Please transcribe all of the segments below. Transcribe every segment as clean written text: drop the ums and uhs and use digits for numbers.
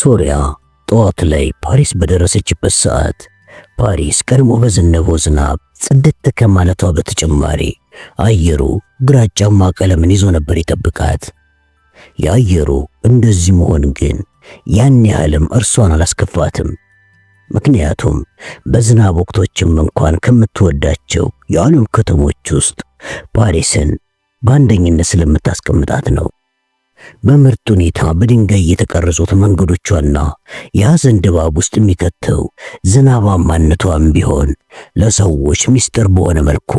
ሶሪያ ጠዋት ላይ ፓሪስ በደረሰችበት ሰዓት ፓሪስ ቀድሞ በዘነበው ዝናብ ጽድት ከማለቷ በተጨማሪ አየሩ ግራጫማ ቀለምን ይዞ ነበር ይጠብቃት። የአየሩ እንደዚህ መሆን ግን ያን ያህልም እርሷን አላስከፋትም። ምክንያቱም በዝናብ ወቅቶችም እንኳን ከምትወዳቸው የዓለም ከተሞች ውስጥ ፓሪስን በአንደኝነት ስለምታስቀምጣት ነው። በምርጥ ሁኔታ በድንጋይ የተቀረጹት መንገዶቿና የሐዘን ድባብ ውስጥ የሚከተው ዝናባማነቷም ቢሆን ለሰዎች ሚስጥር በሆነ መልኩ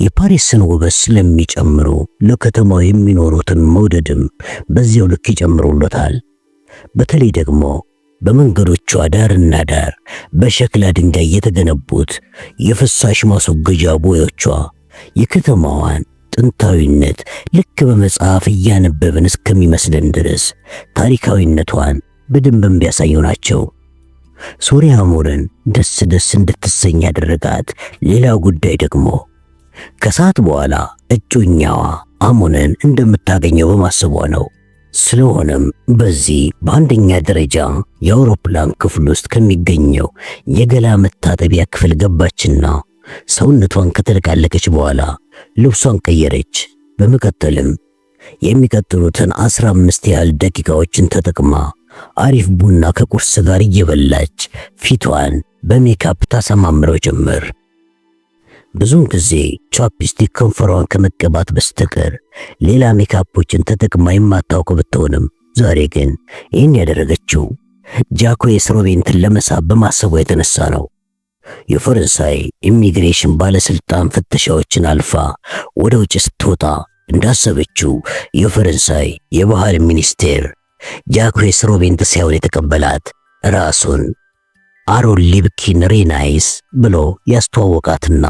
የፓሪስን ውበት ስለሚጨምሩ ለከተማው የሚኖሩትን መውደድም በዚያው ልክ ይጨምሩለታል። በተለይ ደግሞ በመንገዶቿ ዳርና ዳር በሸክላ ድንጋይ የተገነቡት የፍሳሽ ማስወገጃ ቦዮቿ የከተማዋን ጥንታዊነት ልክ በመጽሐፍ እያነበብን እስከሚመስለን ድረስ ታሪካዊነቷን በደንብ የሚያሳዩ ናቸው። ሶሪያ አሞርን ደስ እንድትሰኝ ያደረጋት ሌላ ጉዳይ ደግሞ ከሰዓት በኋላ እጮኛዋ አሞንን እንደምታገኘው በማሰቧ ነው። ስለሆነም በዚህ በአንደኛ ደረጃ የአውሮፕላን ክፍል ውስጥ ከሚገኘው የገላ መታጠቢያ ክፍል ገባችና ሰውነቷን ከተለቃለቀች በኋላ ልብሷን ቀየረች። በመቀጠልም የሚቀጥሉትን 15 ያህል ደቂቃዎችን ተጠቅማ አሪፍ ቡና ከቁርስ ጋር እየበላች ፊቷን በሜካፕ ታሰማምረው ጀመር። ብዙውን ጊዜ ቻፕስቲክ ከንፈሯን ከመቀባት በስተቀር ሌላ ሜካፖችን ተጠቅማ የማታውቅ ብትሆንም ዛሬ ግን ይህን ያደረገችው ጃኩዌስ ሮቤንትን ለመሳብ በማሰቧ የተነሳ ነው። የፈረንሳይ ኢሚግሬሽን ባለስልጣን ፍተሻዎችን አልፋ ወደ ውጭ ስትወጣ እንዳሰበችው የፈረንሳይ የባህል ሚኒስቴር ጃኩዌስ ሮቤንት ሳይሆን የተቀበላት ራሱን አሮን ሊብኪን ሬናይስ ብሎ ያስተዋወቃትና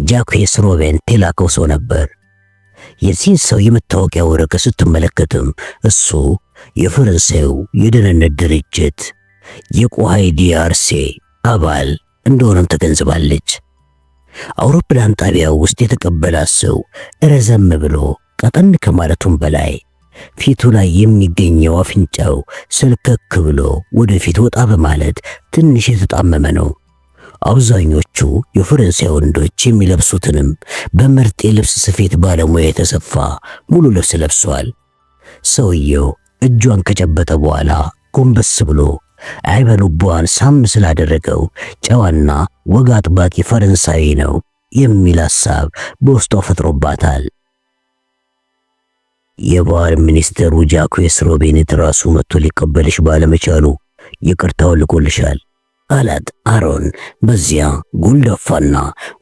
ጃኩዌስ ሮቤንት የላከው ሰው ነበር። የዚህን ሰው የመታወቂያ ወረቀት ስትመለከትም እሱ የፈረንሳዩ የደህንነት ድርጅት የቆሃይ ዲአርሴ አባል እንደሆነም ተገንዝባለች። አውሮፕላን ጣቢያው ውስጥ የተቀበላት ሰው ረዘም ብሎ ቀጠን ከማለቱም በላይ ፊቱ ላይ የሚገኘው አፍንጫው ስልከክ ብሎ ወደፊት ወጣ በማለት ትንሽ የተጣመመ ነው። አብዛኞቹ የፈረንሳይ ወንዶች የሚለብሱትንም በምርጥ የልብስ ስፌት ባለሙያ የተሰፋ ሙሉ ልብስ ለብሷል። ሰውየው እጇን ከጨበጠ በኋላ ጎንበስ ብሎ አይበሉቧን ሳም ስላደረገው ጨዋና ወግ አጥባቂ ፈረንሳዊ ነው የሚል ሐሳብ በውስጧ ፈጥሮባታል። የባህል ሚኒስትሩ ጃኩዌስ ሮቤንት ራሱ መጥቶ ሊቀበልሽ ባለመቻሉ ይቅርታው ልኮልሻል አላት አሮን በዚያ ጉልዳፋና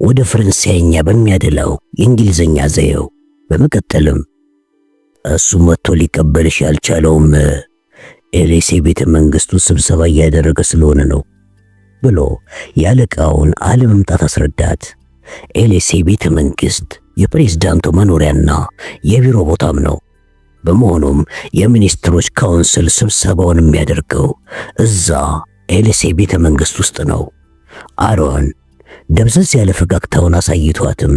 ወደ ፈረንሳይኛ በሚያደላው የእንግሊዝኛ ዘዬው። በመቀጠልም እሱ መጥቶ ሊቀበልሽ ያልቻለውም ኤሌሴ ቤተ መንግስቱ ስብሰባ እያደረገ ስለሆነ ነው ብሎ ያለቃውን አለመምጣት አስረዳት። ኤሌሴ ቤተ መንግስት የፕሬዝዳንቱ መኖሪያና የቢሮ ቦታም ነው። በመሆኑም የሚኒስትሮች ካውንስል ስብሰባውን የሚያደርገው እዛ ኤሌሴ ቤተ መንግስት ውስጥ ነው። አሮን ደብዘዝ ያለ ፈገግታውን አሳይቷትም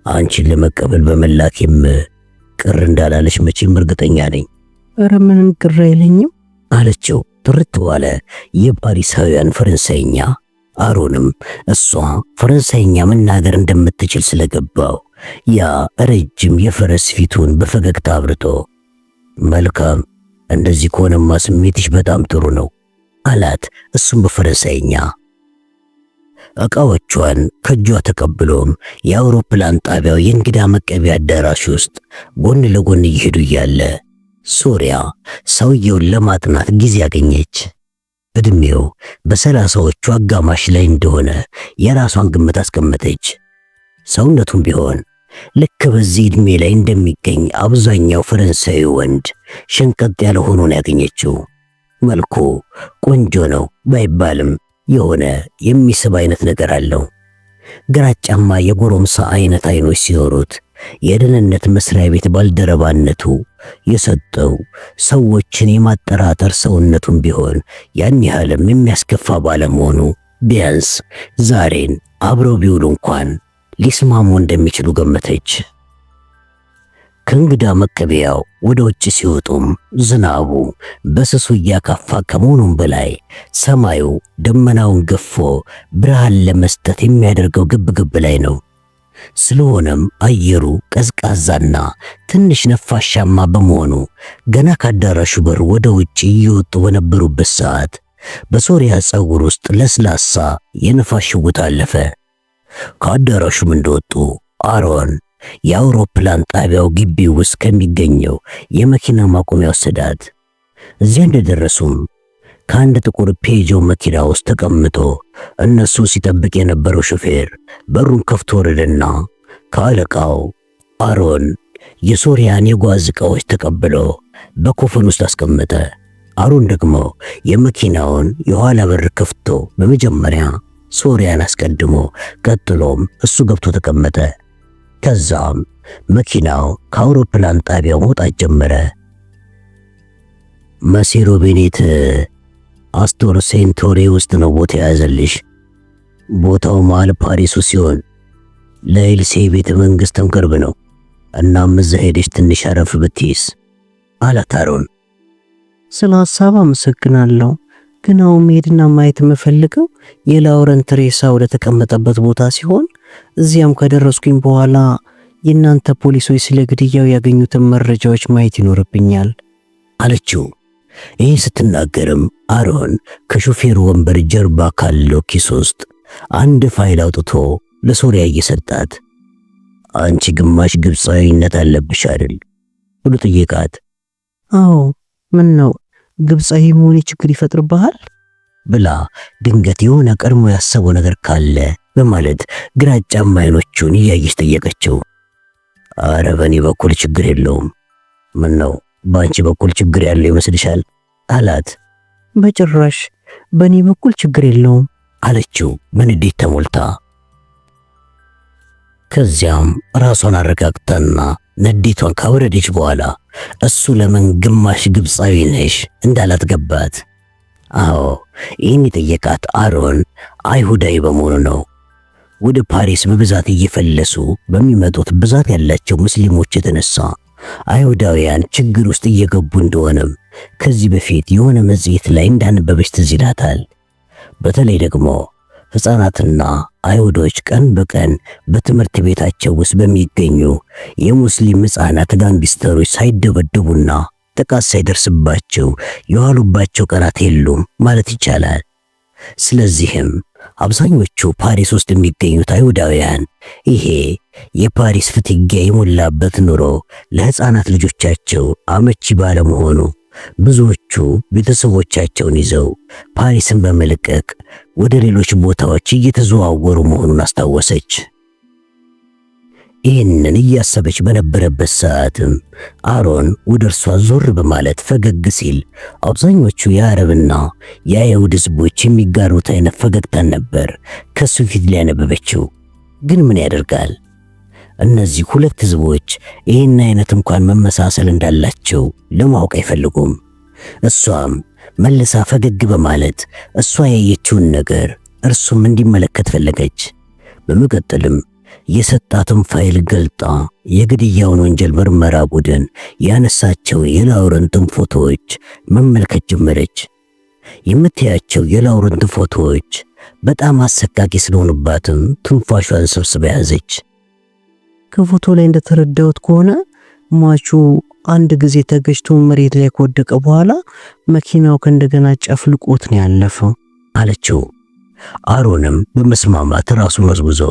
አንቺን ለመቀበል በመላኬም ቅር እንዳላለሽ መቼም እርግጠኛ ነኝ። ኧረ ምንም ቅር አይለኝም አለችው ጥርት ባለ የፓሪሳውያን ፈረንሳይኛ። አሮንም እሷ ፈረንሳይኛ መናገር እንደምትችል ስለገባው ያ ረጅም የፈረስ ፊቱን በፈገግታ አብርቶ መልካም፣ እንደዚህ ከሆነማ ስሜትሽ በጣም ጥሩ ነው አላት። እሱም በፈረንሳይኛ ዕቃዎቿን ከእጇ ተቀብሎም የአውሮፕላን ጣቢያው የእንግዳ መቀበያ አዳራሽ ውስጥ ጎን ለጎን እየሄዱ እያለ ሶሪያ ሰውየውን ለማጥናት ጊዜ አገኘች። እድሜው በሰላሳዎቹ አጋማሽ ላይ እንደሆነ የራሷን ግምት አስቀመጠች። ሰውነቱም ቢሆን ልክ በዚህ እድሜ ላይ እንደሚገኝ አብዛኛው ፈረንሳዊ ወንድ ሸንቀጥ ያለ ሆኖ ነው ያገኘችው። መልኩ ቆንጆ ነው ባይባልም የሆነ የሚስብ አይነት ነገር አለው። ግራጫማ የጎረምሳ አይነት አይኖች ሲኖሩት የደህንነት መስሪያ ቤት ባልደረባነቱ የሰጠው ሰዎችን የማጠራጠር ሰውነቱም ቢሆን ያን ያህልም የሚያስከፋ ባለመሆኑ ቢያንስ ዛሬን አብረው ቢውሉ እንኳን ሊስማሙ እንደሚችሉ ገመተች። ከእንግዳ መቀበያው ወደ ውጭ ሲወጡም ዝናቡ በስሱ እያካፋ ከመሆኑም በላይ ሰማዩ ደመናውን ገፎ ብርሃን ለመስጠት የሚያደርገው ግብግብ ላይ ነው። ስለሆነም አየሩ ቀዝቃዛና ትንሽ ነፋሻማ በመሆኑ ገና ካዳራሹ በር ወደ ውጭ እየወጡ በነበሩበት ሰዓት በሶሪያ ፀጉር ውስጥ ለስላሳ የነፋስ ሽውጥ አለፈ። ከአዳራሹም እንደወጡ አሮን የአውሮፕላን ጣቢያው ግቢ ውስጥ ከሚገኘው የመኪና ማቆሚያ ወሰዳት። እዚያ እንደደረሱም ከአንድ ጥቁር ፔጆ መኪና ውስጥ ተቀምጦ እነሱ ሲጠብቅ የነበረው ሾፌር በሩን ከፍቶ ወረደና ከአለቃው አሮን የሶሪያን የጓዝ ዕቃዎች ተቀብሎ በኮፈን ውስጥ አስቀመጠ። አሮን ደግሞ የመኪናውን የኋላ በር ከፍቶ በመጀመሪያ ሶሪያን አስቀድሞ ቀጥሎም እሱ ገብቶ ተቀመጠ። ከዛም መኪናው ከአውሮፕላን ጣቢያው መውጣት ጀመረ። መሲሮ ቤኔት አስቶር ሴንቶሪ ውስጥ ነው ቦታ የያዘልሽ። ቦታው መሃል ፓሪሱ ሲሆን ለኤልሴ ቤተ መንግሥትም ቅርብ ነው። እናም እዛ ሄደሽ ትንሽ አረፍ ብትይስ አላት አሮን። ስለ ሐሳብ አመሰግናለሁ፣ ግን አሁን መሄድና ማየት የምፈልገው የላውረንት ሬሳ ወደ ተቀመጠበት ቦታ ሲሆን እዚያም ከደረስኩኝ በኋላ የእናንተ ፖሊሶች ስለ ግድያው ያገኙትን መረጃዎች ማየት ይኖርብኛል አለችው። ይህ ስትናገርም አሮን ከሾፌሩ ወንበር ጀርባ ካለው ኪስ ውስጥ አንድ ፋይል አውጥቶ ለሶሪያ እየሰጣት፣ አንቺ ግማሽ ግብፃዊነት አለብሽ አይደል ብሎ ጠየቃት። አዎ፣ ምን ነው ግብፃዊ መሆኔ ችግር ይፈጥርብሃል ብላ ድንገት የሆነ ቀድሞ ያሰበው ነገር ካለ በማለት ግራጫማ አይኖቹን እያየች ጠየቀችው። አረ በኔ በኩል ችግር የለውም። ምን ነው በአንቺ በኩል ችግር ያለው ይመስልሻል አላት። በጭራሽ በኔ በኩል ችግር የለውም አለችው በንዴት ተሞልታ። ከዚያም ራሷን አረጋግታና ንዴቷን ካወረደች በኋላ እሱ ለምን ግማሽ ግብፃዊ ነሽ እንዳላት ገባት። አዎ ይህን የጠየቃት አሮን አይሁዳዊ በመሆኑ ነው። ወደ ፓሪስ በብዛት እየፈለሱ በሚመጡት ብዛት ያላቸው ሙስሊሞች የተነሳ አይሁዳውያን ችግር ውስጥ እየገቡ እንደሆነም ከዚህ በፊት የሆነ መጽሔት ላይ እንዳነበበች ትዝ ይላታል። በተለይ ደግሞ ሕፃናትና አይሁዶች ቀን በቀን በትምህርት ቤታቸው ውስጥ በሚገኙ የሙስሊም ሕፃናት ጋንግስተሮች ሳይደበደቡና ጥቃት ሳይደርስባቸው የዋሉባቸው ቀናት የሉም ማለት ይቻላል። ስለዚህም አብዛኞቹ ፓሪስ ውስጥ የሚገኙት አይሁዳውያን ይሄ የፓሪስ ፍትጊያ የሞላበት ኑሮ ለሕፃናት ልጆቻቸው አመቺ ባለመሆኑ ብዙዎቹ ቤተሰቦቻቸውን ይዘው ፓሪስን በመልቀቅ ወደ ሌሎች ቦታዎች እየተዘዋወሩ መሆኑን አስታወሰች። ይህንን እያሰበች በነበረበት ሰዓትም አሮን ወደ እርሷ ዞር በማለት ፈገግ ሲል አብዛኞቹ የአረብና የአይሁድ ሕዝቦች የሚጋሩት አይነት ፈገግታን ነበር ከሱ ፊት ላይ ያነበበችው። ግን ምን ያደርጋል እነዚህ ሁለት ሕዝቦች ይህን አይነት እንኳን መመሳሰል እንዳላቸው ለማወቅ አይፈልጉም። እሷም መልሳ ፈገግ በማለት እሷ ያየችውን ነገር እርሱም እንዲመለከት ፈለገች። በመቀጠልም የሰጣትን ፋይል ገልጣ የግድያውን ወንጀል ምርመራ ቡድን ያነሳቸው የላውረንትን ፎቶዎች መመልከት ጀመረች። የምታያቸው የላውረንት ፎቶዎች በጣም አሰቃቂ ስለሆኑባትም ትንፋሿን ሰብስባ ያዘች። ከፎቶ ላይ እንደተረዳሁት ከሆነ ሟቹ አንድ ጊዜ ተገጭቶ መሬት ላይ ከወደቀ በኋላ መኪናው ከእንደገና ጨፍልቆት ነው ያለፈው አለችው። አሮንም በመስማማት ራሱን ወዝውዞ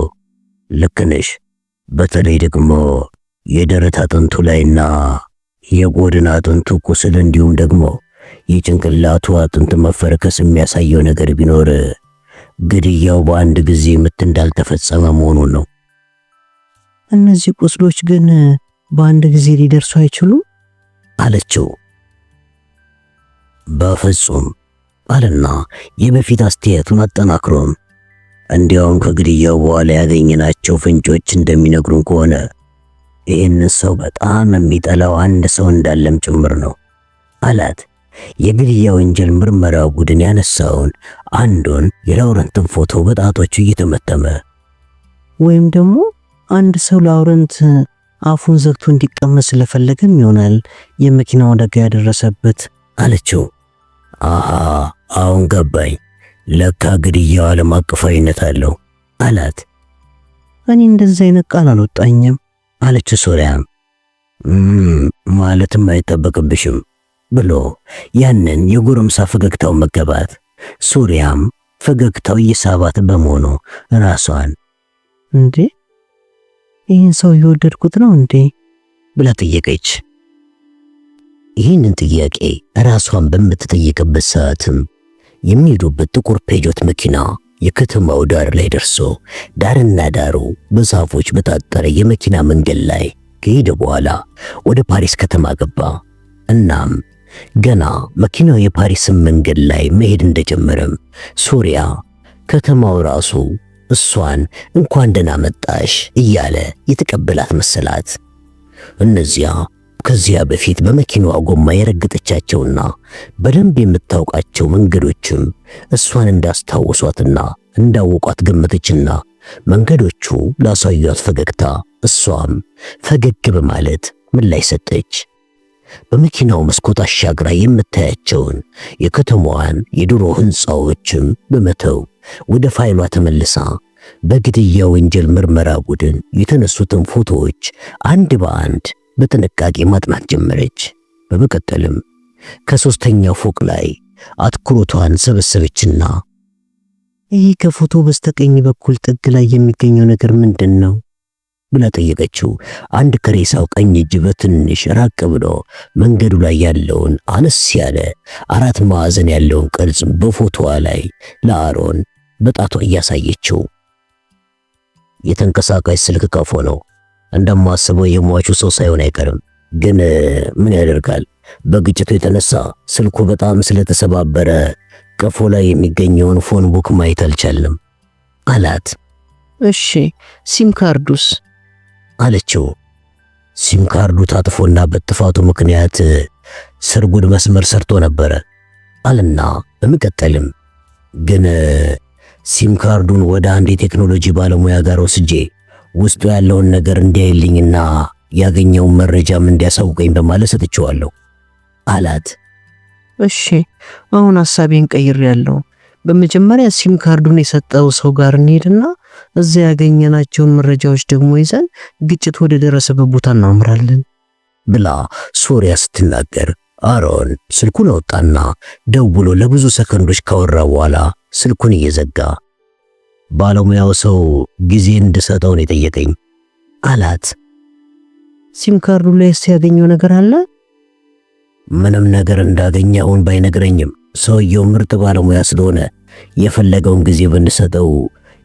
ልክ ነሽ፣ በተለይ ደግሞ የደረት አጥንቱ ላይና የጎድን አጥንቱ ቁስል እንዲሁም ደግሞ የጭንቅላቱ አጥንት መፈረከስ የሚያሳየው ነገር ቢኖር ግድያው በአንድ ጊዜ ምት እንዳልተፈጸመ መሆኑን ነው። እነዚህ ቁስሎች ግን በአንድ ጊዜ ሊደርሱ አይችሉም አለችው። በፍጹም አለና የበፊት አስተያየቱን አጠናክሮም እንዲያውም ከግድያው በኋላ ያገኘናቸው ፍንጮች እንደሚነግሩን ከሆነ ይህን ሰው በጣም የሚጠላው አንድ ሰው እንዳለም ጭምር ነው አላት። የግድያ ወንጀል ምርመራ ቡድን ያነሳውን አንዱን የላውረንትን ፎቶ በጣቶቹ እየተመተመ ወይም ደግሞ አንድ ሰው ላውረንት አፉን ዘግቶ እንዲቀመጥ ስለፈለገም ይሆናል የመኪናው አደጋ ያደረሰበት አለችው። አሃ አሁን ገባኝ። ለካ ግድያው ዓለም አቀፋዊነት አለው አላት። እኔ እንደዚህ አይነት ቃል አልወጣኝም አለች ሶሪያም። ማለትም አይጠበቅብሽም ብሎ ያንን የጎረምሳ ፈገግታው መገባት። ሶሪያም ፈገግታው እየሳባት በመሆኑ ራሷን እንዴ ይህን ሰው የወደድኩት ነው እንዴ ብላ ጠየቀች። ይህንን ጥያቄ ራሷን በምትጠይቅበት ሰዓትም የሚሄዱበት ጥቁር ፔጆት መኪና የከተማው ዳር ላይ ደርሶ ዳርና ዳሩ በዛፎች በታጠረ የመኪና መንገድ ላይ ከሄደ በኋላ ወደ ፓሪስ ከተማ ገባ። እናም ገና መኪናው የፓሪስን መንገድ ላይ መሄድ እንደጀመረም ሶሪያ ከተማው ራሱ እሷን እንኳን ደህና መጣሽ እያለ የተቀበላት መሰላት። እነዚያ ከዚያ በፊት በመኪናዋ ጎማ የረገጠቻቸውና በደንብ የምታውቃቸው መንገዶችም እሷን እንዳስታወሷትና እንዳወቋት ገመተችና መንገዶቹ ላሳዩት ፈገግታ እሷም ፈገግ በማለት ምላሽ ሰጠች። በመኪናው መስኮት አሻግራ የምታያቸውን የከተማዋን የድሮ ሕንፃዎችም በመተው ወደ ፋይሏ ተመልሳ በግድያ ወንጀል ምርመራ ቡድን የተነሱትን ፎቶዎች አንድ በአንድ በጥንቃቄ ማጥናት ጀመረች። በመቀጠልም ከሶስተኛው ፎቅ ላይ አትኩሮቷን ሰበሰበችና ይህ ከፎቶ በስተቀኝ በኩል ጥግ ላይ የሚገኘው ነገር ምንድን ነው ብላ ጠየቀችው። አንድ ከሬሳው ቀኝ እጅ በትንሽ ራቅ ብሎ መንገዱ ላይ ያለውን አነስ ያለ 4 ማዕዘን ያለውን ቅርጽ በፎቶዋ ላይ ለአሮን በጣቷ እያሳየችው የተንቀሳቃሽ ስልክ ቀፎ ነው። እንደማስበው የሟቹ ሰው ሳይሆን አይቀርም። ግን ምን ያደርጋል፣ በግጭቱ የተነሳ ስልኩ በጣም ስለተሰባበረ ቀፎ ላይ የሚገኘውን ፎን ቡክ ማየት አልቻለም አላት። እሺ ሲም ካርዱስ አለችው። ሲም ካርዱ ታጥፎና በጥፋቱ ምክንያት ስርጉድ መስመር ሰርቶ ነበረ አለና በመቀጠልም ግን ሲም ካርዱን ወደ አንድ የቴክኖሎጂ ባለሙያ ጋር ወስጄ ውስጡ ያለውን ነገር እንዲያይልኝና ያገኘውን መረጃም እንዲያሳውቀኝ በማለት ሰጥቼዋለሁ አላት። እሺ አሁን ሐሳቤን ቀይሬያለሁ። በመጀመሪያ ሲም ካርዱን የሰጠው ሰው ጋር እንሄድና እዚያ ያገኘናቸውን መረጃዎች ደግሞ ይዘን ግጭት ወደ ደረሰበት ቦታ እናምራለን ብላ ሶሪያ ስትናገር አሮን ስልኩን አወጣና ደውሎ ለብዙ ሰከንዶች ካወራ በኋላ ስልኩን እየዘጋ ባለሙያው ሰው ጊዜ እንድሰጠው ነው የጠየቀኝ አላት። ሲም ካርዱ ላይ ያገኘው ነገር አለ? ምንም ነገር እንዳገኘ አሁን ባይነግረኝም ሰውየው ምርጥ ባለሙያ ስለሆነ የፈለገውን ጊዜ ብንሰጠው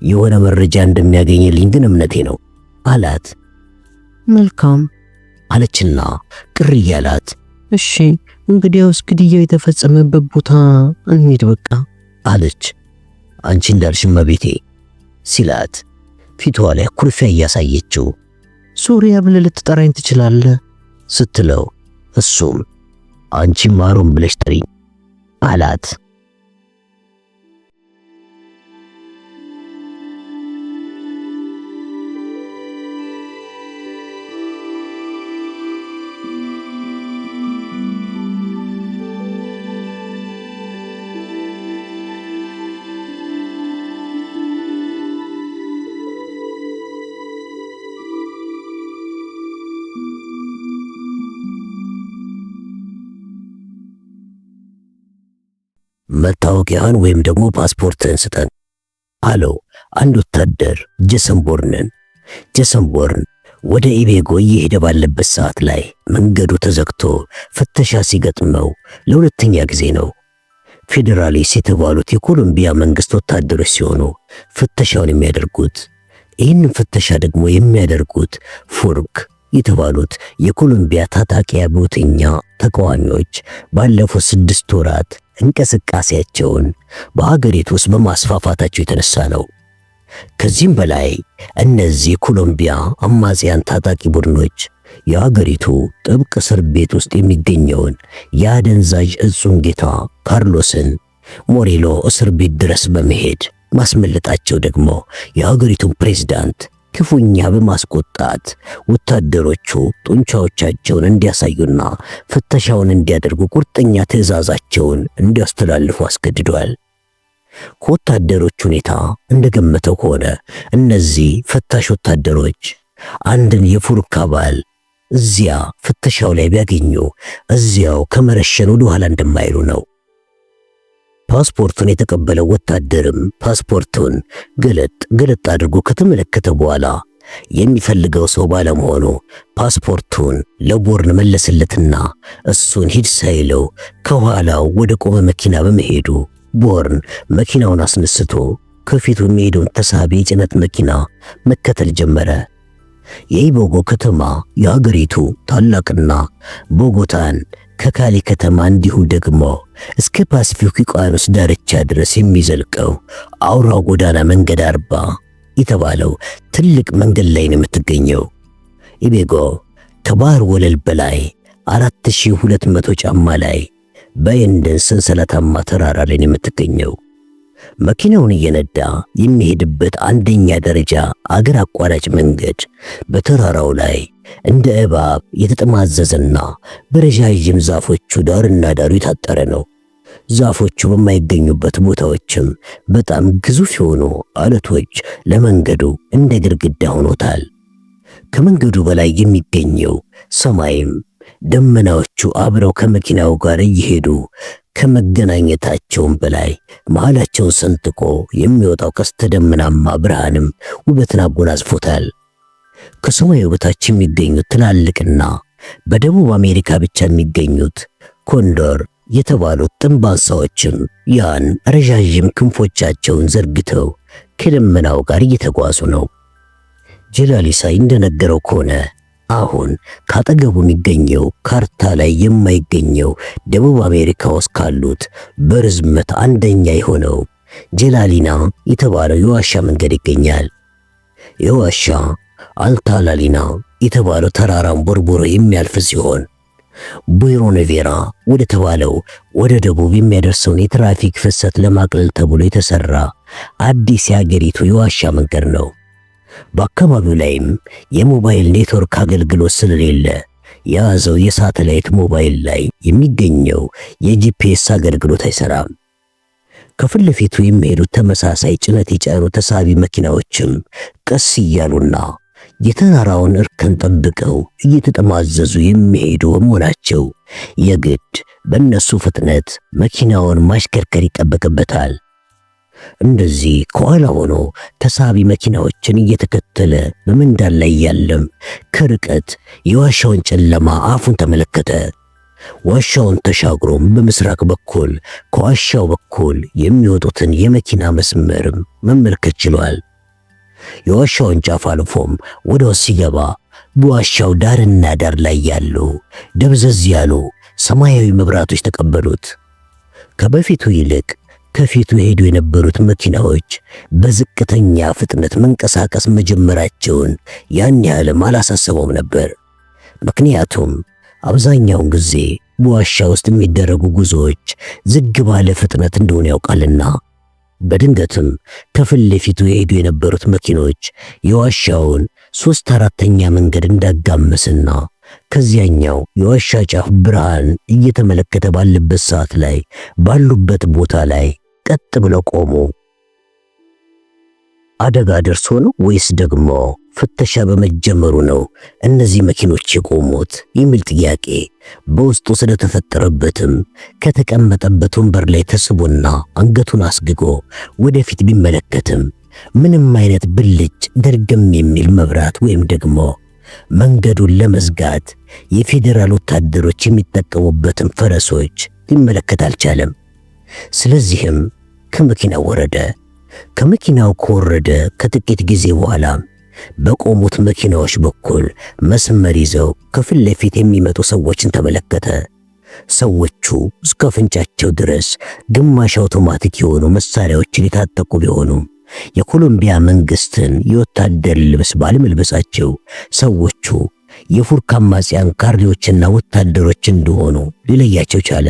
የሆነ መረጃ እንደሚያገኝልኝ ግን እምነቴ ነው አላት። መልካም አለችና ቅር እያላት እሺ እንግዲያውስ ግድያው የተፈጸመበት ቦታ እንሂድ በቃ አለች። አንቺ እንዳልሽ እመቤቴ ሲላት ፊቷ ላይ ኩርፊያ እያሳየችው ሶሪያ ብለህ ልትጠራኝ ትችላለህ ስትለው እሱም አንቺ አሮን ብለሽ ጥሪኝ አላት። መታወቂያን ወይም ደግሞ ፓስፖርትን ስጠን አለው አንድ ወታደር ጄሰን ቦርንን። ጄሰን ቦርን ወደ ኢቤጎ እየሄደ ባለበት ሰዓት ላይ መንገዱ ተዘግቶ ፍተሻ ሲገጥመው ለሁለተኛ ጊዜ ነው። ፌዴራሊስ የተባሉት የኮሎምቢያ መንግስት ወታደሮች ሲሆኑ ፍተሻውን የሚያደርጉት ይህንን ፍተሻ ደግሞ የሚያደርጉት ፉርክ የተባሉት የኮሎምቢያ ታጣቂ አብዮተኛ ተቃዋሚዎች ባለፉት 6 ወራት እንቅስቃሴያቸውን በሀገሪቱ ውስጥ በማስፋፋታቸው የተነሳ ነው። ከዚህም በላይ እነዚህ ኮሎምቢያ አማጽያን ታጣቂ ቡድኖች የሀገሪቱ ጥብቅ እስር ቤት ውስጥ የሚገኘውን የአደንዛዥ እጹን ጌታ ካርሎስን ሞሬሎ እስር ቤት ድረስ በመሄድ ማስመለጣቸው ደግሞ የሀገሪቱን ፕሬዝዳንት ክፉኛ በማስቆጣት ወታደሮቹ ጡንቻዎቻቸውን እንዲያሳዩና ፍተሻውን እንዲያደርጉ ቁርጠኛ ትዕዛዛቸውን እንዲያስተላልፉ አስገድዷል። ከወታደሮች ሁኔታ እንደገመተው ከሆነ እነዚህ ፈታሽ ወታደሮች አንድን የፉርክ አባል እዚያ ፍተሻው ላይ ቢያገኙ እዚያው ከመረሸን ወደ ኋላ እንደማይሉ ነው። ፓስፖርቱን የተቀበለው ወታደርም ፓስፖርቱን ገለጥ አድርጎ ከተመለከተ በኋላ የሚፈልገው ሰው ባለመሆኑ ፓስፖርቱን ለቦርን መለስለትና እሱን ሂድ ሳይለው ከኋላው ወደ ቆመ መኪና በመሄዱ ቦርን መኪናውን አስነስቶ ከፊቱ የሚሄደውን ተሳቢ የጭነት መኪና መከተል ጀመረ። የኢቦጎ ከተማ የሀገሪቱ ታላቅና ቦጎታን ከካሊ ከተማ እንዲሁ ደግሞ እስከ ፓሲፊክ ውቅያኖስ ዳርቻ ድረስ የሚዘልቀው አውራው ጎዳና መንገድ 40 የተባለው ትልቅ መንገድ ላይ ነው የምትገኘው። ኢቤጎ ከባህር ወለል በላይ 4200 ጫማ ላይ በየንደን ሰንሰለታማ ተራራ ላይ ነው የምትገኘው። መኪናውን እየነዳ የሚሄድበት አንደኛ ደረጃ አገር አቋራጭ መንገድ በተራራው ላይ እንደ እባብ የተጠማዘዘና በረጃጅም ዛፎቹ ዳርና ዳሩ የታጠረ ነው። ዛፎቹ በማይገኙበት ቦታዎችም በጣም ግዙፍ የሆኑ አለቶች ለመንገዱ እንደ ግድግዳ ሆኖታል። ከመንገዱ በላይ የሚገኘው ሰማይም ደመናዎቹ አብረው ከመኪናው ጋር እየሄዱ ከመገናኘታቸውም በላይ መሃላቸውን ሰንጥቆ የሚወጣው ቀስተ ደመናማ ብርሃንም ውበትን አጎናጽፎታል። ከሰማዩ በታች የሚገኙት ትላልቅና በደቡብ አሜሪካ ብቻ የሚገኙት ኮንዶር የተባሉት ጥንብ አንሳዎችም ያን ረዣዥም ክንፎቻቸውን ዘርግተው ከደመናው ጋር እየተጓዙ ነው። ጀላሊሳይ እንደነገረው ከሆነ አሁን ካጠገቡ የሚገኘው ካርታ ላይ የማይገኘው ደቡብ አሜሪካ ውስጥ ካሉት በርዝመት አንደኛ የሆነው ጀላሊና የተባለው የዋሻ መንገድ ይገኛል። የዋሻ አልታላሊና የተባለው ተራራን ቦርቦሮ የሚያልፍ ሲሆን ቡይሮኔቬራ ወደ ተባለው ወደ ደቡብ የሚያደርሰውን የትራፊክ ፍሰት ለማቅለል ተብሎ የተሰራ አዲስ የአገሪቱ የዋሻ መንገድ ነው። በአካባቢው ላይም የሞባይል ኔትወርክ አገልግሎት ስለሌለ የያዘው የሳተላይት ሞባይል ላይ የሚገኘው የጂፒኤስ አገልግሎት አይሰራም። ከፊት ለፊቱ የሚሄዱት ተመሳሳይ ጭነት የጫኑ ተሳቢ መኪናዎችም ቀስ እያሉና የተራራውን እርከን ጠብቀው እየተጠማዘዙ የሚሄዱ በመሆናቸው የግድ በእነሱ ፍጥነት መኪናውን ማሽከርከር ይጠበቅበታል። እንደዚህ ከኋላ ሆኖ ተሳቢ መኪናዎችን እየተከተለ በመንዳት ላይ ያለም ከርቀት የዋሻውን ጨለማ አፉን ተመለከተ። ዋሻውን ተሻግሮም በምስራቅ በኩል ከዋሻው በኩል የሚወጡትን የመኪና መስመርም መመልከት ችሏል። የዋሻውን ጫፍ አልፎም ወደ ውስጥ ሲገባ በዋሻው ዳርና ዳር ላይ ያሉ ደብዘዝ ያሉ ሰማያዊ መብራቶች ተቀበሉት። ከበፊቱ ይልቅ ከፊቱ ሄዱ የነበሩት መኪናዎች በዝቅተኛ ፍጥነት መንቀሳቀስ መጀመራቸውን ያን ያህልም አላሳሰበውም ነበር። ምክንያቱም አብዛኛውን ጊዜ በዋሻ ውስጥ የሚደረጉ ጉዞዎች ዝግ ባለ ፍጥነት እንደሆነ ያውቃልና። በድንገትም ከፊት ለፊቱ የሄዱ የነበሩት መኪኖች የዋሻውን 3/4ኛ መንገድ እንዳጋመስና ከዚያኛው የዋሻ ጫፍ ብርሃን እየተመለከተ ባለበት ሰዓት ላይ ባሉበት ቦታ ላይ ቀጥ ብለው ቆሙ። አደጋ ደርሶ ነው ወይስ ደግሞ ፍተሻ በመጀመሩ ነው እነዚህ መኪኖች የቆሙት የሚል ጥያቄ በውስጡ ስለተፈጠረበትም ከተቀመጠበት ወንበር ላይ ተስቦና አንገቱን አስግጎ ወደፊት ቢመለከትም ምንም አይነት ብልጭ ድርግም የሚል መብራት ወይም ደግሞ መንገዱን ለመዝጋት የፌዴራል ወታደሮች የሚጠቀሙበትን ፈረሶች ሊመለከት አልቻለም። ስለዚህም ከመኪናው ወረደ። ከመኪናው ከወረደ ከጥቂት ጊዜ በኋላ በቆሙት መኪናዎች በኩል መስመር ይዘው ከፊት ለፊት የሚመጡ ሰዎችን ተመለከተ። ሰዎቹ እስከ አፍንጫቸው ድረስ ግማሽ አውቶማቲክ የሆኑ መሳሪያዎችን የታጠቁ ቢሆኑም የኮሎምቢያ መንግስትን የወታደር ልብስ ባለመልበሳቸው ሰዎቹ የፉርክ አማጽያን ካድሬዎችና ወታደሮች እንደሆኑ ሊለያቸው ቻለ።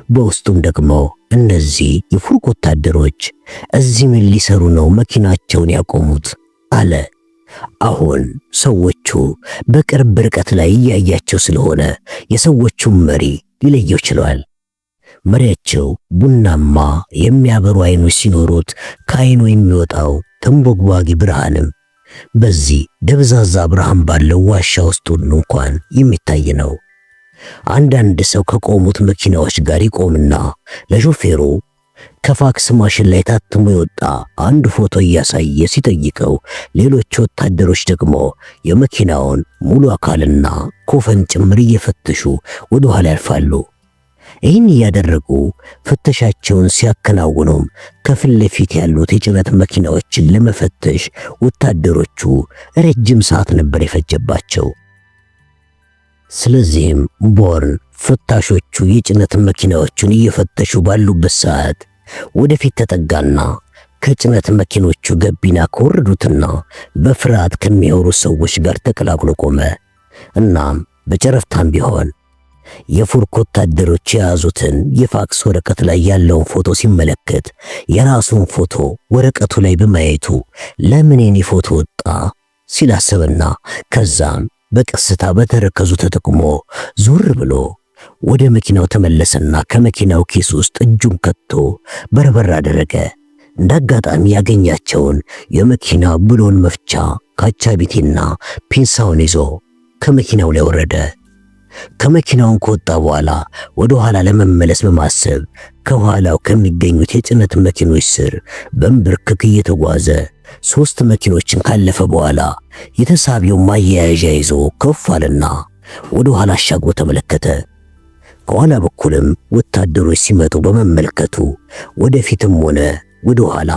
በውስጡም ደግሞ እነዚህ የፉርክ ወታደሮች እዚህ ምን ሊሰሩ ነው መኪናቸውን ያቆሙት አለ። አሁን ሰዎቹ በቅርብ ርቀት ላይ እያያቸው ስለሆነ የሰዎቹን መሪ ሊለየው ችሏል። መሪያቸው ቡናማ የሚያበሩ አይኖች ሲኖሩት ከአይኑ የሚወጣው ተንቦግቧጊ ብርሃንም በዚህ ደብዛዛ ብርሃን ባለው ዋሻ ውስጥ ሁሉ እንኳን የሚታይ ነው። አንዳንድ ሰው ከቆሙት መኪናዎች ጋር ይቆምና ለሾፌሩ ከፋክስ ማሽን ላይ ታትሞ የወጣ አንድ ፎቶ እያሳየ ሲጠይቀው፣ ሌሎች ወታደሮች ደግሞ የመኪናውን ሙሉ አካልና ኮፈን ጭምር እየፈተሹ ወደ ኋላ ያልፋሉ። ይህን እያደረጉ ፍተሻቸውን ሲያከናውኑም ከፊት ለፊት ያሉት የጭነት መኪናዎችን ለመፈተሽ ወታደሮቹ ረጅም ሰዓት ነበር የፈጀባቸው። ስለዚህም ቦርን ፍታሾቹ የጭነት መኪናዎቹን እየፈተሹ ባሉበት ሰዓት ወደፊት ተጠጋና ከጭነት መኪኖቹ ገቢና ከወረዱትና በፍርሃት ከሚያወሩ ሰዎች ጋር ተቀላቅሎ ቆመ። እናም በጨረፍታም ቢሆን የፉርክ ወታደሮች የያዙትን የፋክስ ወረቀት ላይ ያለውን ፎቶ ሲመለከት የራሱን ፎቶ ወረቀቱ ላይ በማየቱ ለምን የኔ ፎቶ ወጣ ሲላሰብና ከዛም በቀስታ በተረከዙ ተጠቅሞ ዞር ብሎ ወደ መኪናው ተመለሰና ከመኪናው ኪስ ውስጥ እጁን ከቶ በርበር አደረገ። እንዳጋጣሚ ያገኛቸውን የመኪና ብሎን መፍቻ ካቻቢቴና ፒንሳውን ይዞ ከመኪናው ላይ ወረደ። ከመኪናውን ከወጣ በኋላ ወደ ኋላ ለመመለስ በማሰብ ከኋላው ከሚገኙት የጭነት መኪኖች ስር በንብርክክ እየተጓዘ 3 መኪኖችን ካለፈ በኋላ የተሳቢው ማያያዣ ይዞ ከፍ አለና ወደ ኋላ አሻግሮ ተመለከተ። ከኋላ በኩልም ወታደሮች ሲመጡ በመመልከቱ ወደፊትም ሆነ ወደ ኋላ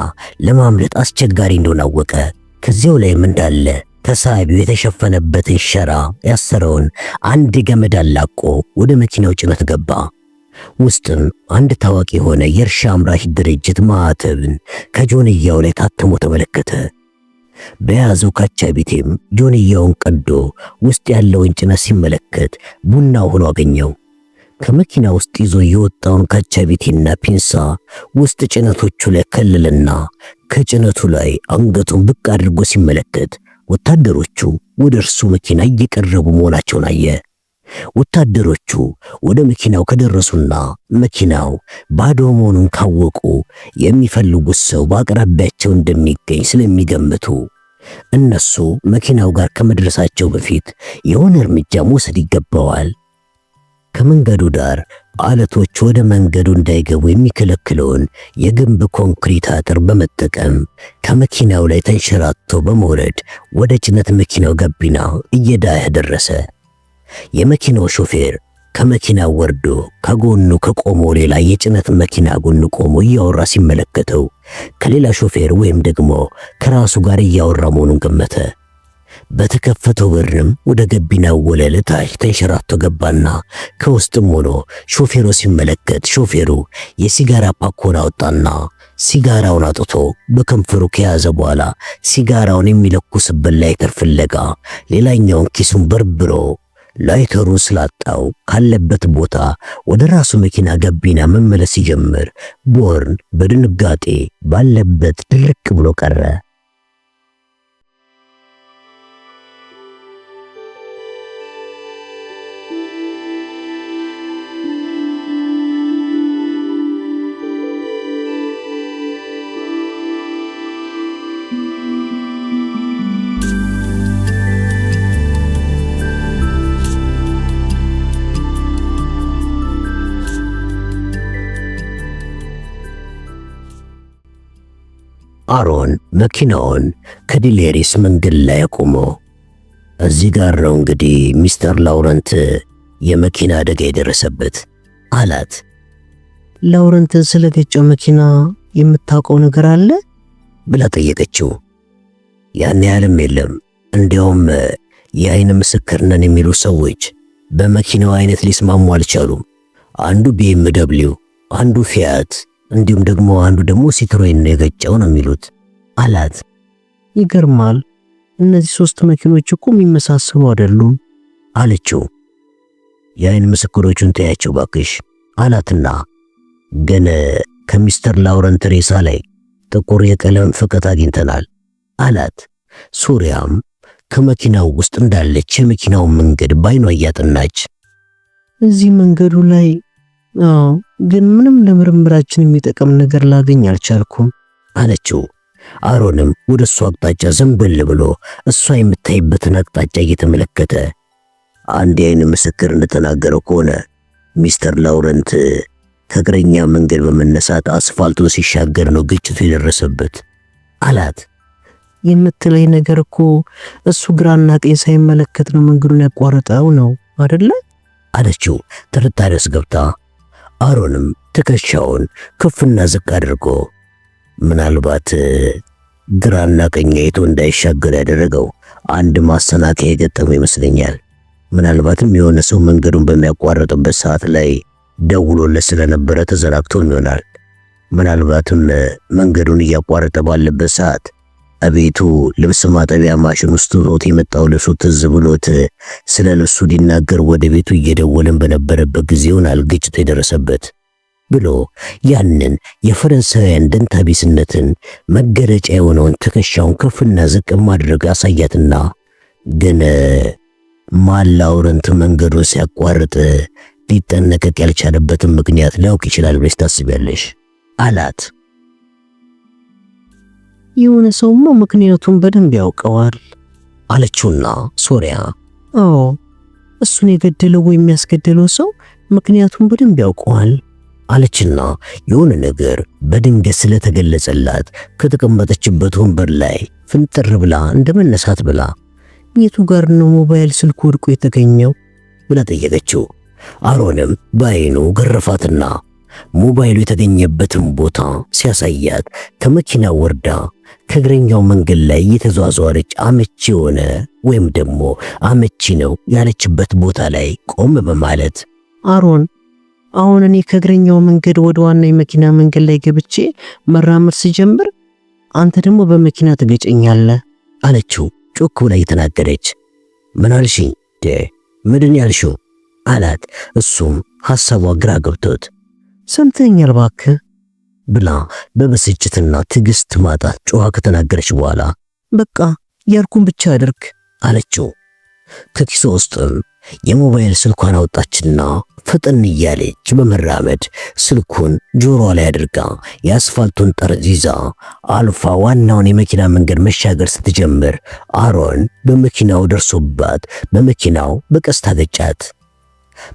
ለማምለጥ አስቸጋሪ እንደሆነ አወቀ። ከዚያው ላይም እንዳለ ተሳቢው የተሸፈነበትን ሸራ ያሰረውን አንድ ገመድ አላቆ ወደ መኪናው ጭነት ገባ። ውስጥም አንድ ታዋቂ የሆነ የእርሻ አምራች ድርጅት ማዕተብን ከጆንያው ላይ ታትሞ ተመለከተ። በያዘው ካቻቢቴም ጆንያውን ቀዶ ውስጥ ያለውን ጭነት ሲመለከት ቡና ሆኖ አገኘው። ከመኪና ውስጥ ይዞ የወጣውን ካቻቢቴና ፒንሳ ውስጥ ጭነቶቹ ላይ ከለለና ከጭነቱ ላይ አንገቱን ብቅ አድርጎ ሲመለከት ወታደሮቹ ወደ እርሱ መኪና እየቀረቡ መሆናቸውን አየ። ወታደሮቹ ወደ መኪናው ከደረሱና መኪናው ባዶ መሆኑን ካወቁ የሚፈልጉት ሰው በአቅራቢያቸው እንደሚገኝ ስለሚገምቱ እነሱ መኪናው ጋር ከመድረሳቸው በፊት የሆነ እርምጃ መውሰድ ይገባዋል። ከመንገዱ ዳር አለቶች ወደ መንገዱ እንዳይገቡ የሚከለክለውን የግንብ ኮንክሪት አጥር በመጠቀም ከመኪናው ላይ ተንሸራቶ በመውረድ ወደ ጭነት መኪናው ገቢና እየዳየ ደረሰ። የመኪናው ሾፌር ከመኪናው ወርዶ ከጎኑ ከቆመው ሌላ የጭነት መኪና ጎን ቆሞ እያወራ ሲመለከተው ከሌላ ሾፌር ወይም ደግሞ ከራሱ ጋር እያወራ መሆኑን ገመተ። በተከፈተው በርም ወደ ገቢናው ወለል ታች ተንሸራቶ ገባና ከውስጥም ሆኖ ሾፌሩ ሲመለከት ሾፌሩ የሲጋራ ፓኮን አወጣና ሲጋራውን አጥቶ በከንፈሩ ከያዘ በኋላ ሲጋራውን የሚለኩስበት ላይተር ፍለጋ ሌላኛውን ኪሱን በርብሮ ላይተሩን ስላጣው ካለበት ቦታ ወደ ራሱ መኪና ገቢና መመለስ ሲጀምር ቦርን በድንጋጤ ባለበት ድርቅ ብሎ ቀረ። አሮን መኪናውን ከዲሌሪስ መንገድ ላይ አቆሞ እዚህ ጋር ነው እንግዲህ ሚስተር ላውረንት የመኪና አደጋ የደረሰበት አላት። ላውረንት ስለገጨው መኪና የምታውቀው ነገር አለ ብላ ጠየቀችው። ያን ያህልም የለም፣ እንዲያውም የአይን ምስክር ነን የሚሉ ሰዎች በመኪናው አይነት ሊስማሙ አልቻሉም። አንዱ BMW፣ አንዱ ፊያት እንዲሁም ደግሞ አንዱ ደግሞ ሲትሮይን ነው የገጨው ነው የሚሉት አላት። ይገርማል፣ እነዚህ 3 መኪኖች እኮ የሚመሳሰሉ አይደሉም አለችው። የአይን ምስክሮቹን ተያቸው ባክሽ አላትና ግን ከሚስተር ላውረንት ሬሳ ላይ ጥቁር የቀለም ፍቀት አግኝተናል አላት። ሶሪያም ከመኪናው ውስጥ እንዳለች የመኪናውን መንገድ ባይኗ እያጠናች እዚህ መንገዱ ላይ ግን ምንም ለምርምራችን የሚጠቅም ነገር ላገኝ አልቻልኩም አለችው። አሮንም ወደ እሷ አቅጣጫ ዘንበል ብሎ እሷ የምታይበትን አቅጣጫ እየተመለከተ አንድ የዓይን ምስክር እንደተናገረው ከሆነ ሚስተር ላውረንት ከእግረኛ መንገድ በመነሳት አስፋልቱን ሲሻገር ነው ግጭቱ የደረሰበት አላት። የምትለይ ነገር እኮ እሱ ግራና ቀኝ ሳይመለከት ነው መንገዱን ያቋረጠው ነው አይደለ? አለችው ጥርጣሬ ውስጥ ገብታ። አሮንም ትከሻውን ከፍና ዝቅ አድርጎ ምናልባት ግራና ቀኝ አይቶ እንዳይሻገር ያደረገው አንድ ማሰናከያ የገጠመው ይመስለኛል። ምናልባትም የሆነ ሰው መንገዱን በሚያቋርጥበት ሰዓት ላይ ደውሎለት ስለነበረ ተዘናግቶም ይሆናል። ምናልባትም መንገዱን እያቋረጠ ባለበት ሰዓት አቤቱ ልብስ ማጠቢያ ማሽን ውስጥ ሮት የመጣው ልብሱ ትዝ ብሎት ስለ ልብሱ ሊናገር ወደ ቤቱ እየደወለን በነበረበት ጊዜ ይሆናል ግጭቱ የደረሰበት ብሎ ያንን የፈረንሳውያን ደንታቢስነትን መገለጫ የሆነውን ትከሻውን ከፍና ዝቅ ማድረግ አሳያትና ግን ማን ላውረንት መንገዱን ሲያቋርጥ ሊጠነቀቅ ያልቻለበትን ምክንያት ሊያውቅ ይችላል ብለሽ ታስቢያለሽ? አላት። የሆነ ሰውማ ምክንያቱን በደንብ ያውቀዋል አለችውና ሶሪያ እሱን የገደለው ወይም የሚያስገድለው ሰው ምክንያቱን በደንብ ያውቀዋል አለችና የሆነ ነገር በድንገት ስለተገለጸላት ከተቀመጠችበት ወንበር ላይ ፍንጥር ብላ እንደመነሳት ብላ የቱ ጋር ነው ሞባይል ስልኩ ወድቆ የተገኘው ብላ ጠየቀችው። አሮንም በዓይኑ ገረፋትና ሞባይሉ የተገኘበትን ቦታ ሲያሳያት ከመኪናው ወርዳ ከእግረኛው መንገድ ላይ እየተዟዟረች አመቺ የሆነ ወይም ደግሞ አመቺ ነው ያለችበት ቦታ ላይ ቆም በማለት አሮን አሁን እኔ ከእግረኛው መንገድ ወደ ዋና የመኪና መንገድ ላይ ገብቼ መራመድ ሲጀምር አንተ ደግሞ በመኪና ትገጨኛለህ አለችው ጮክ ብላ እየተናገረች። ምን አልሽኝ? ምንድን ያልሽው? አላት። እሱም ሐሳቧ ግራ ገብቶት ሰምተኛል እባክህ ብላ በብስጭትና ትዕግስት ማጣት ጮኻ ከተናገረች በኋላ በቃ ያልኩን ብቻ አድርግ አለችው። ከኪሷ ውስጥም የሞባይል ስልኳን አወጣችና ፈጠን እያለች በመራመድ ስልኩን ጆሮዋ ላይ አድርጋ የአስፋልቱን ጠርዝ ይዛ አልፋ ዋናውን የመኪና መንገድ መሻገር ስትጀምር አሮን በመኪናው ደርሶባት በመኪናው በቀስታ ገጫት።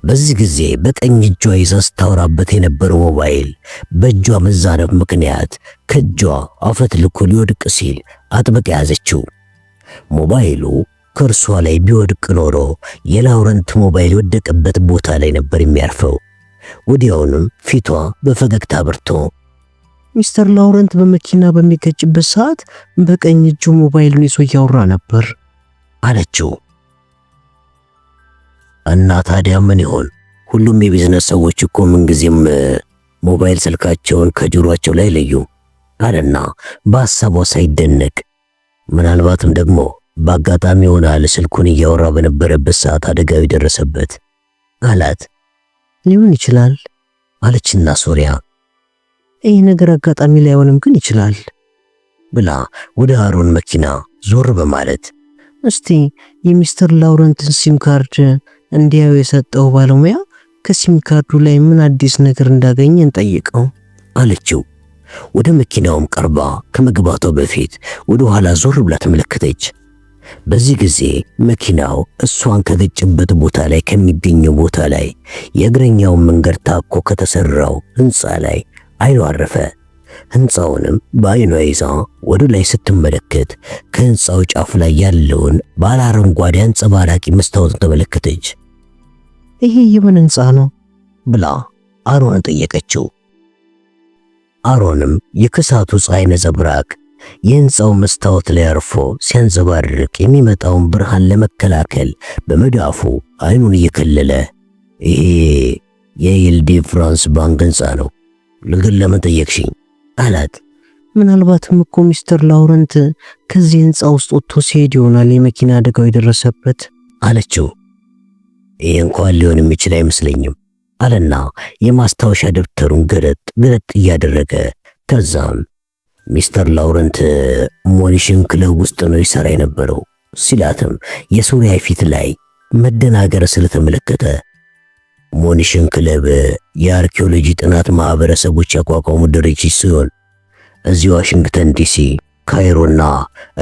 በዚህ ጊዜ በቀኝ እጇ ይዛ ስታወራበት የነበረው ሞባይል በእጇ መዛነብ ምክንያት ከእጇ አፈትልኮ ሊወድቅ ሲል አጥብቃ ያዘችው። ሞባይሉ ከእርሷ ላይ ቢወድቅ ኖሮ የላውረንት ሞባይል የወደቀበት ቦታ ላይ ነበር የሚያርፈው። ወዲያውንም ፊቷ በፈገግታ በርቶ ሚስተር ላውረንት በመኪና በሚገጭበት ሰዓት በቀኝ እጁ ሞባይሉን ይዞ እያወራ ነበር አለችው። እና ታዲያ ምን ይሆን? ሁሉም የቢዝነስ ሰዎች እኮ ምንጊዜም ሞባይል ስልካቸውን ከጆሮአቸው ላይ ለዩ አለና በሐሳቧ ሳይደነቅ ምናልባትም ደግሞ በአጋጣሚ ይሆናል ስልኩን እያወራ በነበረበት ሰዓት አደጋው ደረሰበት አላት። ሊሆን ይችላል አለችና ሶሪያ ይህ ነገር አጋጣሚ ላይሆንም ግን ይችላል ብላ ወደ አሮን መኪና ዞር በማለት እስቲ የሚስተር ላውረንትን ሲም ካርድ እንዲያው የሰጠው ባለሙያ ከሲም ካርዱ ላይ ምን አዲስ ነገር እንዳገኘ እንጠይቀው አለችው። ወደ መኪናውም ቀርባ ከመግባቷ በፊት ወደ ኋላ ዞር ብላ ተመለከተች። በዚህ ጊዜ መኪናው እሷን ከገጨበት ቦታ ላይ ከሚገኘው ቦታ ላይ የእግረኛውን መንገድ ታኮ ከተሰራው ህንፃ ላይ አይኗ አረፈ። ህንፃውንም በአይኗ ይዛ ወደ ላይ ስትመለከት ከህንፃው ጫፍ ላይ ያለውን ባለ አረንጓዴ አንጸባራቂ መስታወት ተመለከተች። ይሄ የምን ህንፃ ነው ብላ አሮን ጠየቀችው። አሮንም የከሳቱ ፀሐይ ነጸብራቅ የህንፃው መስታወት ላይ አርፎ ሲያንጸባርቅ የሚመጣውን ብርሃን ለመከላከል በመዳፉ አይኑን እየከለለ ይሄ የኢል ዲ ፍራንስ ባንክ ህንፃ ነው፣ ግን ለምን ጠየቅሽኝ? አላት። ምናልባትም እኮ ሚስተር ላውረንት ከዚህ ህንፃ ውስጥ ወጥቶ ሲሄድ ይሆናል የመኪና አደጋው የደረሰበት አለችው። ይህ እንኳን ሊሆን የሚችል አይመስለኝም አለና የማስታወሻ ደብተሩን ገለጥ እያደረገ ከዛም ሚስተር ላውረንት ሞኒሽን ክለብ ውስጥ ነው ይሰራ የነበረው ሲላትም የሶሪያ ፊት ላይ መደናገር ስለተመለከተ ሞኒሽን ክለብ የአርኪኦሎጂ ጥናት ማህበረሰቦች ያቋቋሙ ድርጅት ሲሆን እዚህ ዋሽንግተን ዲሲ፣ ካይሮና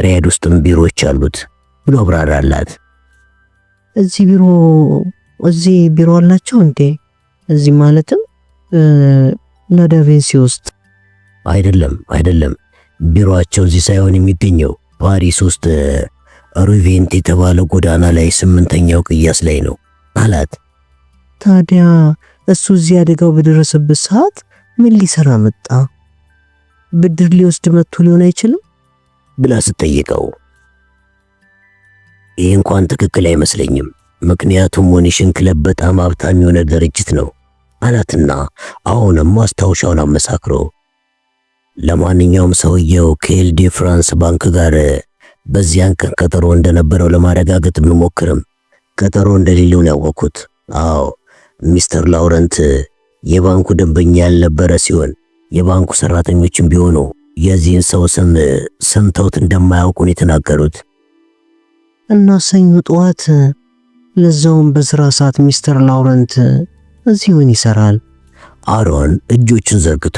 ሪያድ ውስጥም ቢሮዎች አሉት ብሎ አብራራላት። እዚህ ቢሮ አላቸው እንዴ? እዚህ ማለትም ላዳቬንሲ ውስጥ? አይደለም ቢሮአቸው እዚህ ሳይሆን የሚገኘው ፓሪስ ውስጥ ሩቬንት የተባለ ጎዳና ላይ 8ኛው ቅያስ ላይ ነው አላት። ታዲያ እሱ እዚህ አደጋው በደረሰበት ሰዓት ምን ሊሰራ መጣ? ብድር ሊወስድ መጥቶ ሊሆን አይችልም ብላ ስትጠይቀው ይህ እንኳን ትክክል አይመስለኝም፣ ምክንያቱም ሞኒሽን ክለብ በጣም ሀብታም የሆነ ድርጅት ነው አላትና አሁንም ማስታወሻውን አመሳክሮ ለማንኛውም ሰውየው ከኤልዴ ፍራንስ ባንክ ጋር በዚያን ቀን ቀጠሮ እንደነበረው ለማረጋገጥ ብንሞክርም ቀጠሮ እንደሌለው ነው ያወቅኩት። አዎ ሚስተር ላውረንት የባንኩ ደንበኛ ያልነበረ ሲሆን የባንኩ ሰራተኞችም ቢሆኑ የዚህን ሰው ስም ሰምተውት እንደማያውቁ ነው የተናገሩት። እና ሰኞ ጠዋት ለዛውም በስራ ሰዓት ሚስተር ላውረንት እዚህ ምን ይሰራል? አሮን እጆቹን ዘርግቶ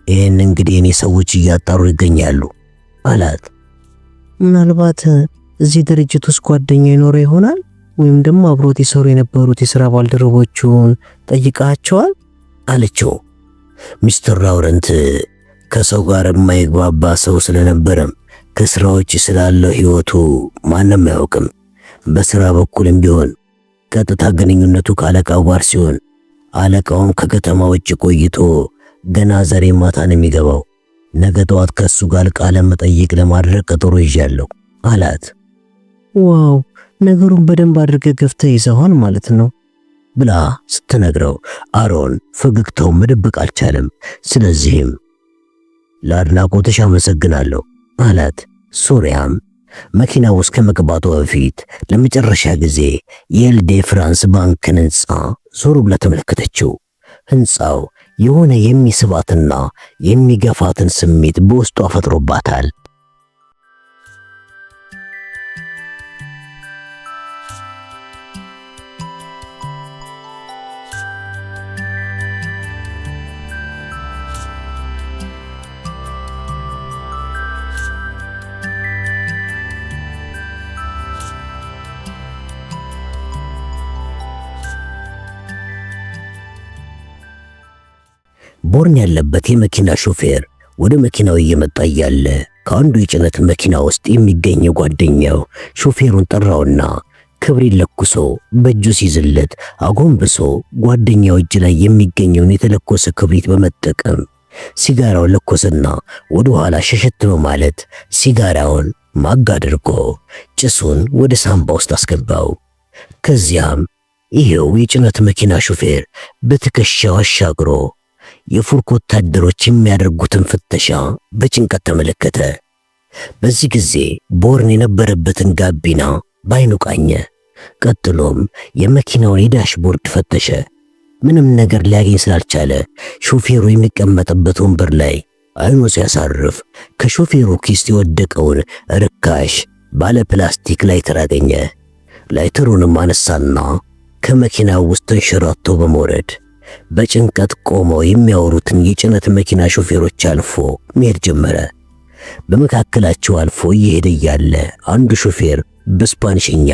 ይህን እንግዲህ እኔ ሰዎች እያጣሩ ይገኛሉ አላት። ምናልባት እዚህ ድርጅት ውስጥ ጓደኛ ይኖረ ይሆናል፣ ወይም ደግሞ አብሮት ይሰሩ የነበሩት የሥራ ባልደረቦቹን ጠይቃቸዋል አለችው። ሚስተር ላውረንት ከሰው ጋር የማይግባባ ሰው ስለነበረም ከስራዎች ስላለው ህይወቱ ማንም አያውቅም። በስራ በኩልም ቢሆን ቀጥታ ግንኙነቱ ከአለቃው ጋር ሲሆን አለቃውም ከከተማ ውጭ ቆይቶ ገና ዛሬ ማታ ነው የሚገባው። ነገ ጠዋት ከሱ ጋር ቃለ መጠይቅ ለማድረግ ቀጠሮ ይዣለሁ አላት። ዋው ነገሩን በደንብ አድርገህ ገፍተህ ይዘዋል ማለት ነው ብላ ስትነግረው አሮን ፈገግታው መደበቅ አልቻለም። ስለዚህም ለአድናቆትሽ አመሰግናለሁ አላት። ሶሪያም መኪና ውስጥ ከመግባቷ በፊት ለመጨረሻ ጊዜ የኤልዴ ፍራንስ ባንክን ህንፃ ዞር ብላ ተመለከተችው። ህንፃው የሆነ የሚስባትና የሚገፋትን ስሜት በውስጧ ፈጥሮባታል። ቦርን ያለበት የመኪና ሾፌር ወደ መኪናው እየመጣ እያለ ከአንዱ የጭነት መኪና ውስጥ የሚገኝ ጓደኛው ሾፌሩን ጠራውና ክብሪት ለኩሶ በእጁ ሲዝለት አጎንብሶ ጓደኛው እጅ ላይ የሚገኘውን የተለኮሰ ክብሪት በመጠቀም ሲጋራው ለኮሰና ወደ ኋላ ሸሸት በማለት ሲጋራውን ማግ አድርጎ ጭሱን ወደ ሳምባ ውስጥ አስገባው። ከዚያም ይሄው የጭነት መኪና ሾፌር በትከሻው አሻግሮ የፉርክ ወታደሮች የሚያደርጉትን ፍተሻ በጭንቀት ተመለከተ። በዚህ ጊዜ ቦርን የነበረበትን ጋቢና ባይኑ ቃኘ። ቀጥሎም የመኪናውን የዳሽቦርድ ፈተሸ። ምንም ነገር ሊያገኝ ስላልቻለ ሾፌሩ የሚቀመጥበት ወንበር ላይ አይኑ ሲያሳርፍ ከሾፌሩ ኪስ የወደቀውን ርካሽ ባለ ፕላስቲክ ላይተር አገኘ። ላይተሩንም አነሳና ከመኪናው ውስጥ ተንሸራቶ በመውረድ በጭንቀት ቆመው የሚያወሩትን የጭነት መኪና ሾፌሮች አልፎ መሄድ ጀመረ። በመካከላቸው አልፎ እየሄደ ያለ አንዱ ሾፌር በስፓኒሽኛ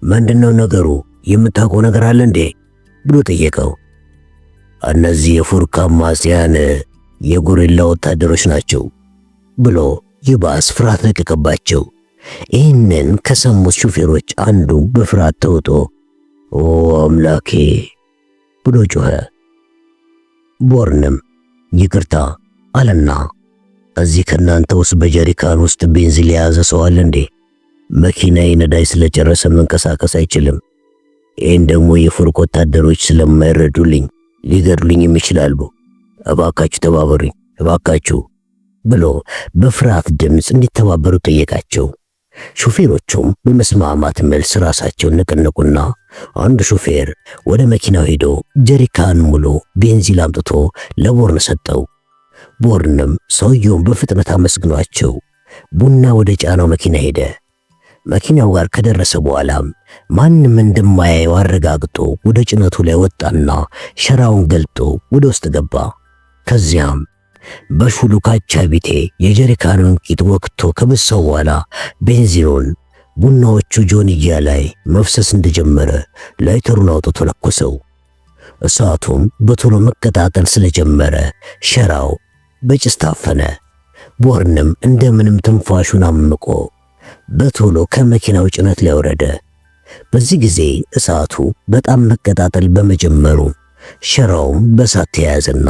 ምንድነው ነገሩ? የምታውቀው ነገር አለ እንዴ ብሎ ጠየቀው። እነዚህ የፉርክ አማጽያን የጎሪላ ወታደሮች ናቸው ብሎ ይባስ ፍርሃት ለቀቀባቸው። ይህንን ከሰሙት ሾፌሮች አንዱ በፍርሃት ተውጦ ኦ አምላኬ ብሎ ጮኸ። ቦርንም ይቅርታ አለና እዚህ ከናንተ ውስጥ በጀሪካን ውስጥ ቤንዚን የያዘ ሰው አለ እንዴ? መኪናዬ ነዳጅ ስለጨረሰ መንቀሳቀስ አይችልም። ይህን ደግሞ የፉርክ ወታደሮች ስለማይረዱልኝ ሊገድሉኝም ይችላሉ። እባካችሁ ተባበሩኝ እባካችሁ ብሎ በፍርሃት ድምፅ እንዲተባበሩ ጠየቃቸው። ሾፌሮቹም በመስማማት መልስ ራሳቸውን ነቀነቁና አንዱ ሾፌር ወደ መኪናው ሄዶ ጀሪካን ሙሉ ቤንዚን አምጥቶ ለቦርን ሰጠው። ቦርንም ሰውየውን በፍጥነት አመስግኗቸው ቡና ወደ ጫናው መኪና ሄደ። መኪናው ጋር ከደረሰ በኋላም ማንም እንደማያየው አረጋግጦ ወደ ጭነቱ ላይ ወጣና ሸራውን ገልጦ ወደ ውስጥ ገባ። ከዚያም በሹሉ ካቻቢቴ የጀሪካኑን ቂጥ ወቅቶ ከበሳው በኋላ ቤንዚኑን ቡናዎቹ ጆንያ ላይ መፍሰስ እንደጀመረ ላይተሩን አውጥቶ ለኮሰው። እሳቱም በቶሎ መቀጣጠል ስለጀመረ ሸራው በጭስ ታፈነ። ቦርንም እንደምንም ትንፋሹን አምቆ በቶሎ ከመኪናው ጭነት ላይ ወረደ። በዚህ ጊዜ እሳቱ በጣም መቀጣጠል በመጀመሩ ሸራውም በእሳት ተያዘና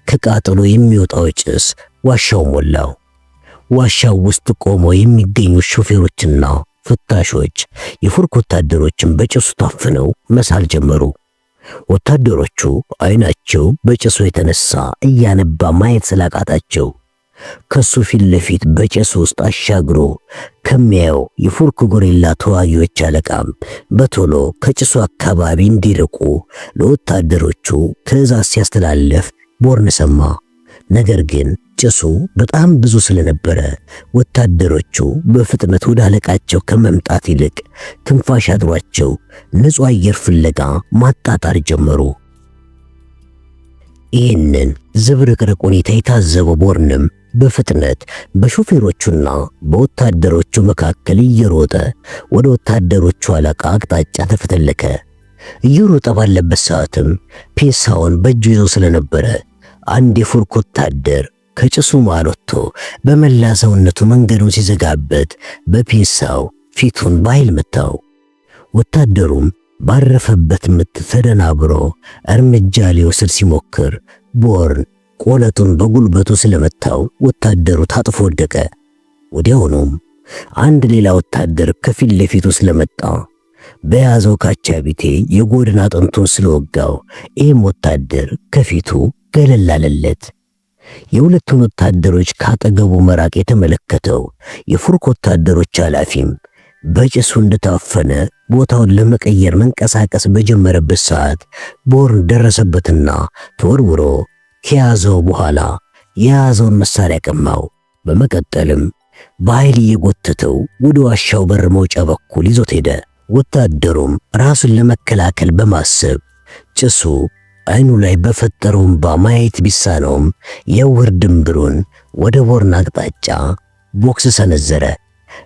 ከቃጠሎ የሚወጣው ጭስ ዋሻው ሞላው። ዋሻው ውስጥ ቆመው የሚገኙ ሾፌሮችና ፍታሾች የፉርክ ወታደሮችን በጭሱ ታፍነው መሳል ጀመሩ። ወታደሮቹ አይናቸው በጭሱ የተነሳ እያነባ ማየት ስላቃታቸው ከሱ ፊት ለፊት በጭሱ ውስጥ አሻግሮ ከሚያየው የፉርክ ጎሪላ ተዋጊዎች አለቃም በቶሎ ከጭሱ አካባቢ እንዲርቁ ለወታደሮቹ ትዕዛዝ ሲያስተላልፍ ቦርን ሰማ። ነገር ግን ጭሱ በጣም ብዙ ስለነበረ ወታደሮቹ በፍጥነት ወደ አለቃቸው ከመምጣት ይልቅ ትንፋሽ አጥሯቸው ንጹህ አየር ፍለጋ ማጣጣር ጀመሩ። ይህንን ዝብርቅርቅ ሁኔታ የታዘበው ቦርንም በፍጥነት በሾፌሮቹና በወታደሮቹ መካከል እየሮጠ ወደ ወታደሮቹ አለቃ አቅጣጫ ተፈተለከ። እየሮጠ ባለበት ሰዓትም ፔንሳውን በእጁ ይዞ ስለነበረ አንድ የፉርክ ወታደር ከጭሱ መሃል ወጥቶ በመላ ሰውነቱ መንገዱን ሲዘጋበት በፔንሳው ፊቱን በኃይል መታው። ወታደሩም ባረፈበት ምት ተደናብሮ እርምጃ ሊወስድ ሲሞክር ቦርን ቆለጡን በጉልበቱ ስለመታው ወታደሩ ታጥፎ ወደቀ። ወዲያውኑም አንድ ሌላ ወታደር ከፊት ለፊቱ ስለመጣ በያዘው ካቻቢቴ የጎድን አጥንቱን ስለወጋው ይህም ወታደር ከፊቱ ገለል አለለት። የሁለቱን ወታደሮች ካጠገቡ መራቅ የተመለከተው የፉርክ ወታደሮች ኃላፊም በጭሱ እንደታፈነ ቦታውን ለመቀየር መንቀሳቀስ በጀመረበት ሰዓት ቦርን ደረሰበትና ተወርውሮ ከያዘው በኋላ የያዘውን መሳሪያ ቀማው። በመቀጠልም በኃይል እየጎተተው ወደ ዋሻው በር መውጫ በኩል ይዞት ሄደ። ወታደሩም ራሱን ለመከላከል በማሰብ ጭሱ አይኑ ላይ በፈጠረው እንባ ማየት ቢሳነውም የውር ድንብሩን ወደ ቦርን አቅጣጫ ቦክስ ሰነዘረ።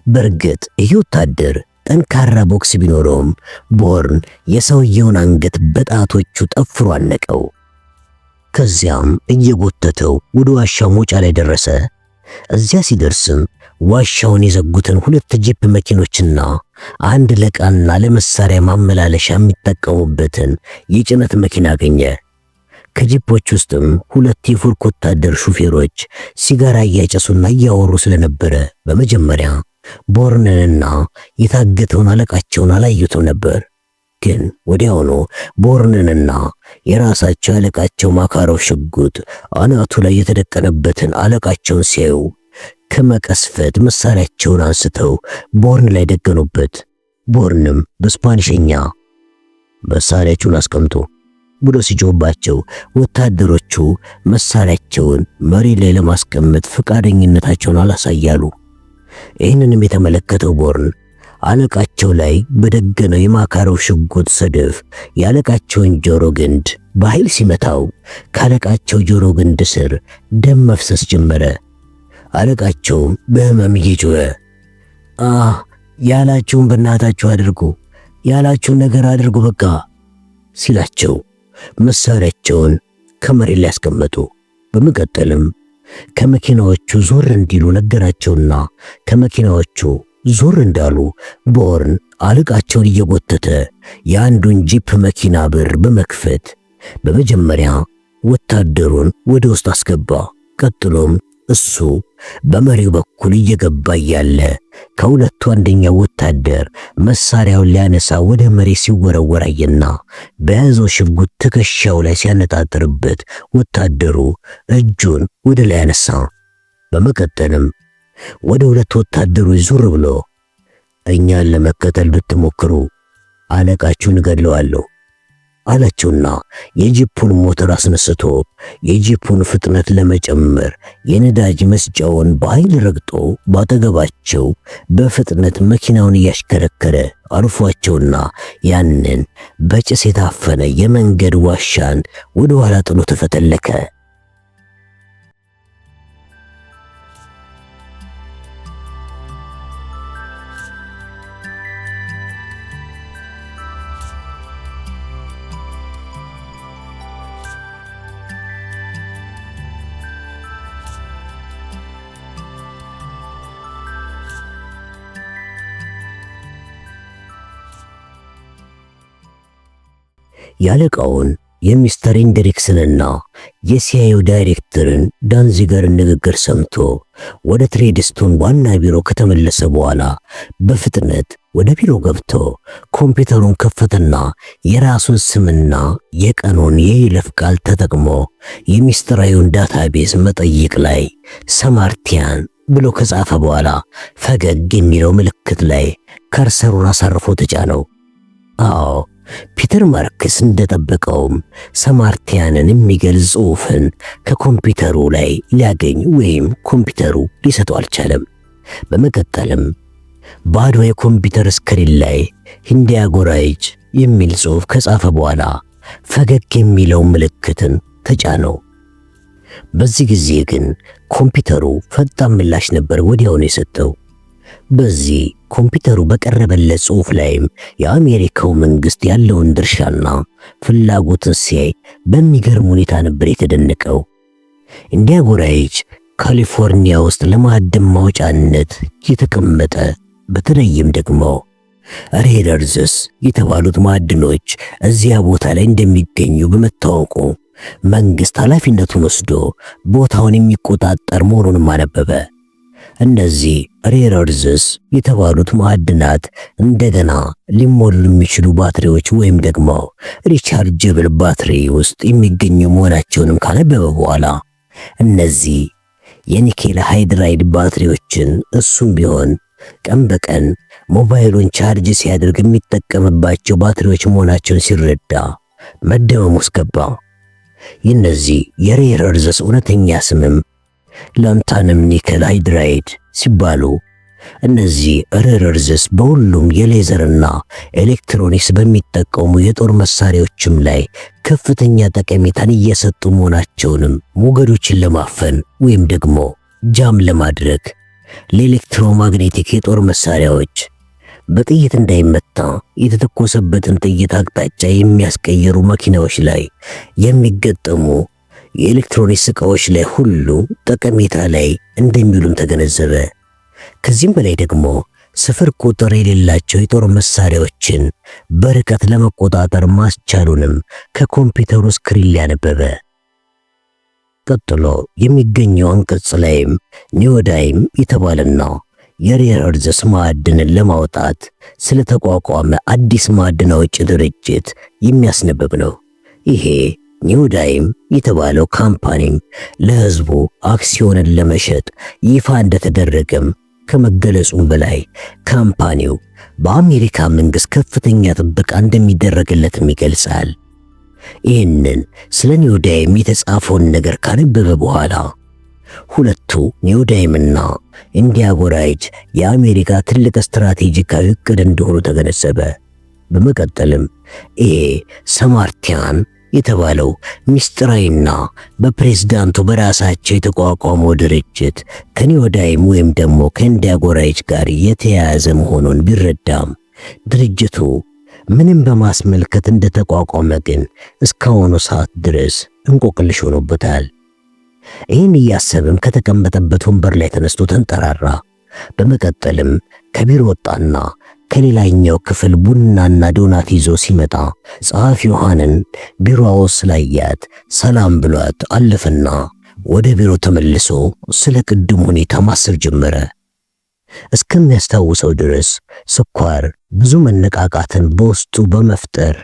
በእርግጥ ይህ ወታደር ጠንካራ ቦክስ ቢኖረውም ቦርን የሰውየውን አንገት በጣቶቹ ጠፍሮ አነቀው። ከዚያም እየጎተተው ወደ ዋሻው መውጫ ላይ ደረሰ። እዚያ ሲደርስም ዋሻውን የዘጉትን ሁለት ጂፕ መኪኖችና አንድ ለዕቃና ለመሳሪያ ማመላለሻ የሚጠቀሙበትን የጭነት መኪና አገኘ። ከጂፖች ውስጥም ሁለት የፉርክ ወታደር ሹፌሮች ሲጋራ እያጨሱና እያወሩ ስለነበረ በመጀመሪያ ቦርንንና የታገተውን አለቃቸውን አላዩትም ነበር። ግን ወዲያውኑ ቦርንንና የራሳቸው አለቃቸው ማካሮቭ ሽጉጥ አናቱ ላይ የተደቀነበትን አለቃቸውን ሲያዩ ከመቀስፈት መሳሪያቸውን አንስተው ቦርን ላይ ደገኑበት። ቦርንም በስፓኒሽኛ መሳሪያቸውን አስቀምጡ ብሎ ሲጮህባቸው ወታደሮቹ መሳሪያቸውን መሬት ላይ ለማስቀመጥ ፈቃደኝነታቸውን አላሳያሉ። ይህንንም የተመለከተው ቦርን አለቃቸው ላይ በደገነው የማካሮቭ ሽጉጥ ሰደፍ የአለቃቸውን ጆሮ ግንድ በኃይል ሲመታው ካለቃቸው ጆሮ ግንድ ስር ደም መፍሰስ ጀመረ። አለቃቸውም በህመም እየጮኸ ያላችሁን በእናታችሁ አድርጉ፣ ያላችሁን ነገር አድርጉ በቃ ሲላቸው መሳሪያቸውን ከመሬት ላይ ያስቀመጡ። በመቀጠልም ከመኪናዎቹ ዞር እንዲሉ ነገራቸውና ከመኪናዎቹ ዞር እንዳሉ ቦርን አለቃቸውን እየጎተተ የአንዱን ጂፕ መኪና በር በመክፈት በመጀመሪያ ወታደሩን ወደ ውስጥ አስገባ። ቀጥሎም እሱ በመሪው በኩል እየገባ ያለ ከሁለቱ አንደኛው ወታደር መሳሪያውን ሊያነሳ ወደ መሬት ሲወረወር አየና በያዘው ሽጉጥ ትከሻው ላይ ሲያነጣጥርበት ወታደሩ እጁን ወደ ላይ አነሳ። በመቀጠልም ወደ ሁለት ወታደሮች ዙር ብሎ እኛን ለመከተል ብትሞክሩ አለቃችሁን እገድለዋለሁ አላቸውና የጂፑን ሞተር አስነስቶ የጂፑን ፍጥነት ለመጨመር የነዳጅ መስጫውን በኃይል ረግጦ ባጠገባቸው በፍጥነት መኪናውን እያሽከረከረ አልፏቸውና ያንን በጭስ የታፈነ የመንገድ ዋሻን ወደ ኋላ ጥሎ ተፈተለከ። ያለቃውን የሚስተር ኢንድሪክስንና የሲአይኤው ዳይሬክተርን ዳንዚገርን ንግግር ሰምቶ ወደ ትሬድስቶን ዋና ቢሮ ከተመለሰ በኋላ በፍጥነት ወደ ቢሮ ገብቶ ኮምፒውተሩን ከፈተና የራሱን ስምና የቀኑን የይለፍ ቃል ተጠቅሞ የሚስተራዊውን ዳታቤዝ መጠይቅ ላይ ሰማርቲያን ብሎ ከጻፈ በኋላ ፈገግ የሚለው ምልክት ላይ ከርሰሩን አሳርፎ ተጫነው። አዎ ፒተር ማርክስ እንደጠበቀውም ሰማርቲያንን የሚገልጽ ጽሑፍን ከኮምፒውተሩ ላይ ሊያገኝ ወይም ኮምፒውተሩ ሊሰጠው አልቻለም። በመቀጠልም ባዶ የኮምፒውተር ስክሪን ላይ ሂንዲያጎራይጅ የሚል ጽሑፍ ከጻፈ በኋላ ፈገግ የሚለው ምልክትን ተጫነው። በዚህ ጊዜ ግን ኮምፒውተሩ ፈጣን ምላሽ ነበር ወዲያውኑ የሰጠው። በዚህ ኮምፒውተሩ በቀረበለት ጽሑፍ ላይም የአሜሪካው መንግስት ያለውን ድርሻና ፍላጎትን ሲያይ በሚገርም ሁኔታ ነበር የተደነቀው። ኢንዲያጎራይጅ ካሊፎርኒያ ውስጥ ለማዕድን ማውጫነት የተቀመጠ በተለይም ደግሞ ሬር እርዝስ የተባሉት ማዕድኖች እዚያ ቦታ ላይ እንደሚገኙ በመታወቁ መንግስት ኃላፊነቱን ወስዶ ቦታውን የሚቆጣጠር መሆኑንም አነበበ። እነዚህ ሬር እርዝስ የተባሉት ማዕድናት እንደገና ሊሞሉ የሚችሉ ባትሪዎች ወይም ደግሞ ሪቻርጀብል ባትሪ ውስጥ የሚገኙ መሆናቸውንም ካነበበ በኋላ እነዚህ የኒኬል ሃይድራይድ ባትሪዎችን እሱም ቢሆን ቀን በቀን ሞባይሉን ቻርጅ ሲያደርግ የሚጠቀምባቸው ባትሪዎች መሆናቸውን ሲረዳ መደመም ውስጥ ገባ። የነዚህ የሬር እርዝስ እውነተኛ ስምም ላንታንም ኒኬል ሃይድራይድ ሲባሉ እነዚህ ሬር እርዝስ በሁሉም የሌዘርና ኤሌክትሮኒክስ በሚጠቀሙ የጦር መሳሪያዎችም ላይ ከፍተኛ ጠቀሜታን እየሰጡ መሆናቸውንም ሞገዶችን ለማፈን ወይም ደግሞ ጃም ለማድረግ ለኤሌክትሮማግኔቲክ የጦር መሳሪያዎች በጥይት እንዳይመታ የተተኮሰበትን ጥይት አቅጣጫ የሚያስቀይሩ መኪናዎች ላይ የሚገጠሙ የኤሌክትሮኒክስ ዕቃዎች ላይ ሁሉ ጠቀሜታ ላይ እንደሚውሉም ተገነዘበ። ከዚህም በላይ ደግሞ ስፍር ቁጥር የሌላቸው የጦር መሳሪያዎችን በርቀት ለመቆጣጠር ማስቻሉንም ከኮምፒውተሩ ስክሪን ላይ ያነበበ። ቀጥሎ የሚገኘው አንቀጽ ላይም ኒዮዳይም የተባለና የሬር እርዝስ ማዕድንን ለማውጣት ስለተቋቋመ አዲስ ማዕድን አውጪ ድርጅት የሚያስነብብ ነው። ይሄ ኒዮዳይም የተባለው ካምፓኒም ለህዝቡ አክሲዮንን ለመሸጥ ይፋ እንደተደረገም ከመገለጹም በላይ ካምፓኒው በአሜሪካ መንግስት ከፍተኛ ጥበቃ እንደሚደረግለትም ይገልጻል። ይህንን ስለ ኒዮዳይም የተጻፈውን ነገር ካነበበ በኋላ ሁለቱ ኒዮዳይምና ኢንዲያጎራይጅ የአሜሪካ ትልቅ ስትራቴጂካዊ እቅድ እንደሆኑ ተገነዘበ። በመቀጠልም ይሄ ሰማርቲያን የተባለው ሚስጥራዊና በፕሬዝዳንቱ በራሳቸው የተቋቋመው ድርጅት ከኒዮዳይም ወይም ደግሞ ከኢንዲያጎራይጅ ጋር የተያያዘ መሆኑን ቢረዳም ድርጅቱ ምንም በማስመልከት እንደተቋቋመ ግን እስካሁኑ ሰዓት ድረስ እንቆቅልሽ ሆኖበታል። ይህን እያሰብም ከተቀመጠበት ወንበር ላይ ተነስቶ ተንጠራራ። በመቀጠልም ከቢሮ ወጣና ከሌላኛው ክፍል ቡናና ዶናት ይዞ ሲመጣ ጸሐፊ ዮሐንን ቢሮ ውስጥ ስላያት ሰላም ብሏት አለፈና ወደ ቢሮ ተመልሶ ስለ ቅድም ሁኔታ ማሰብ ጀመረ። እስከሚያስታውሰው ድረስ ስኳር ብዙ መነቃቃትን በውስጡ በመፍጠር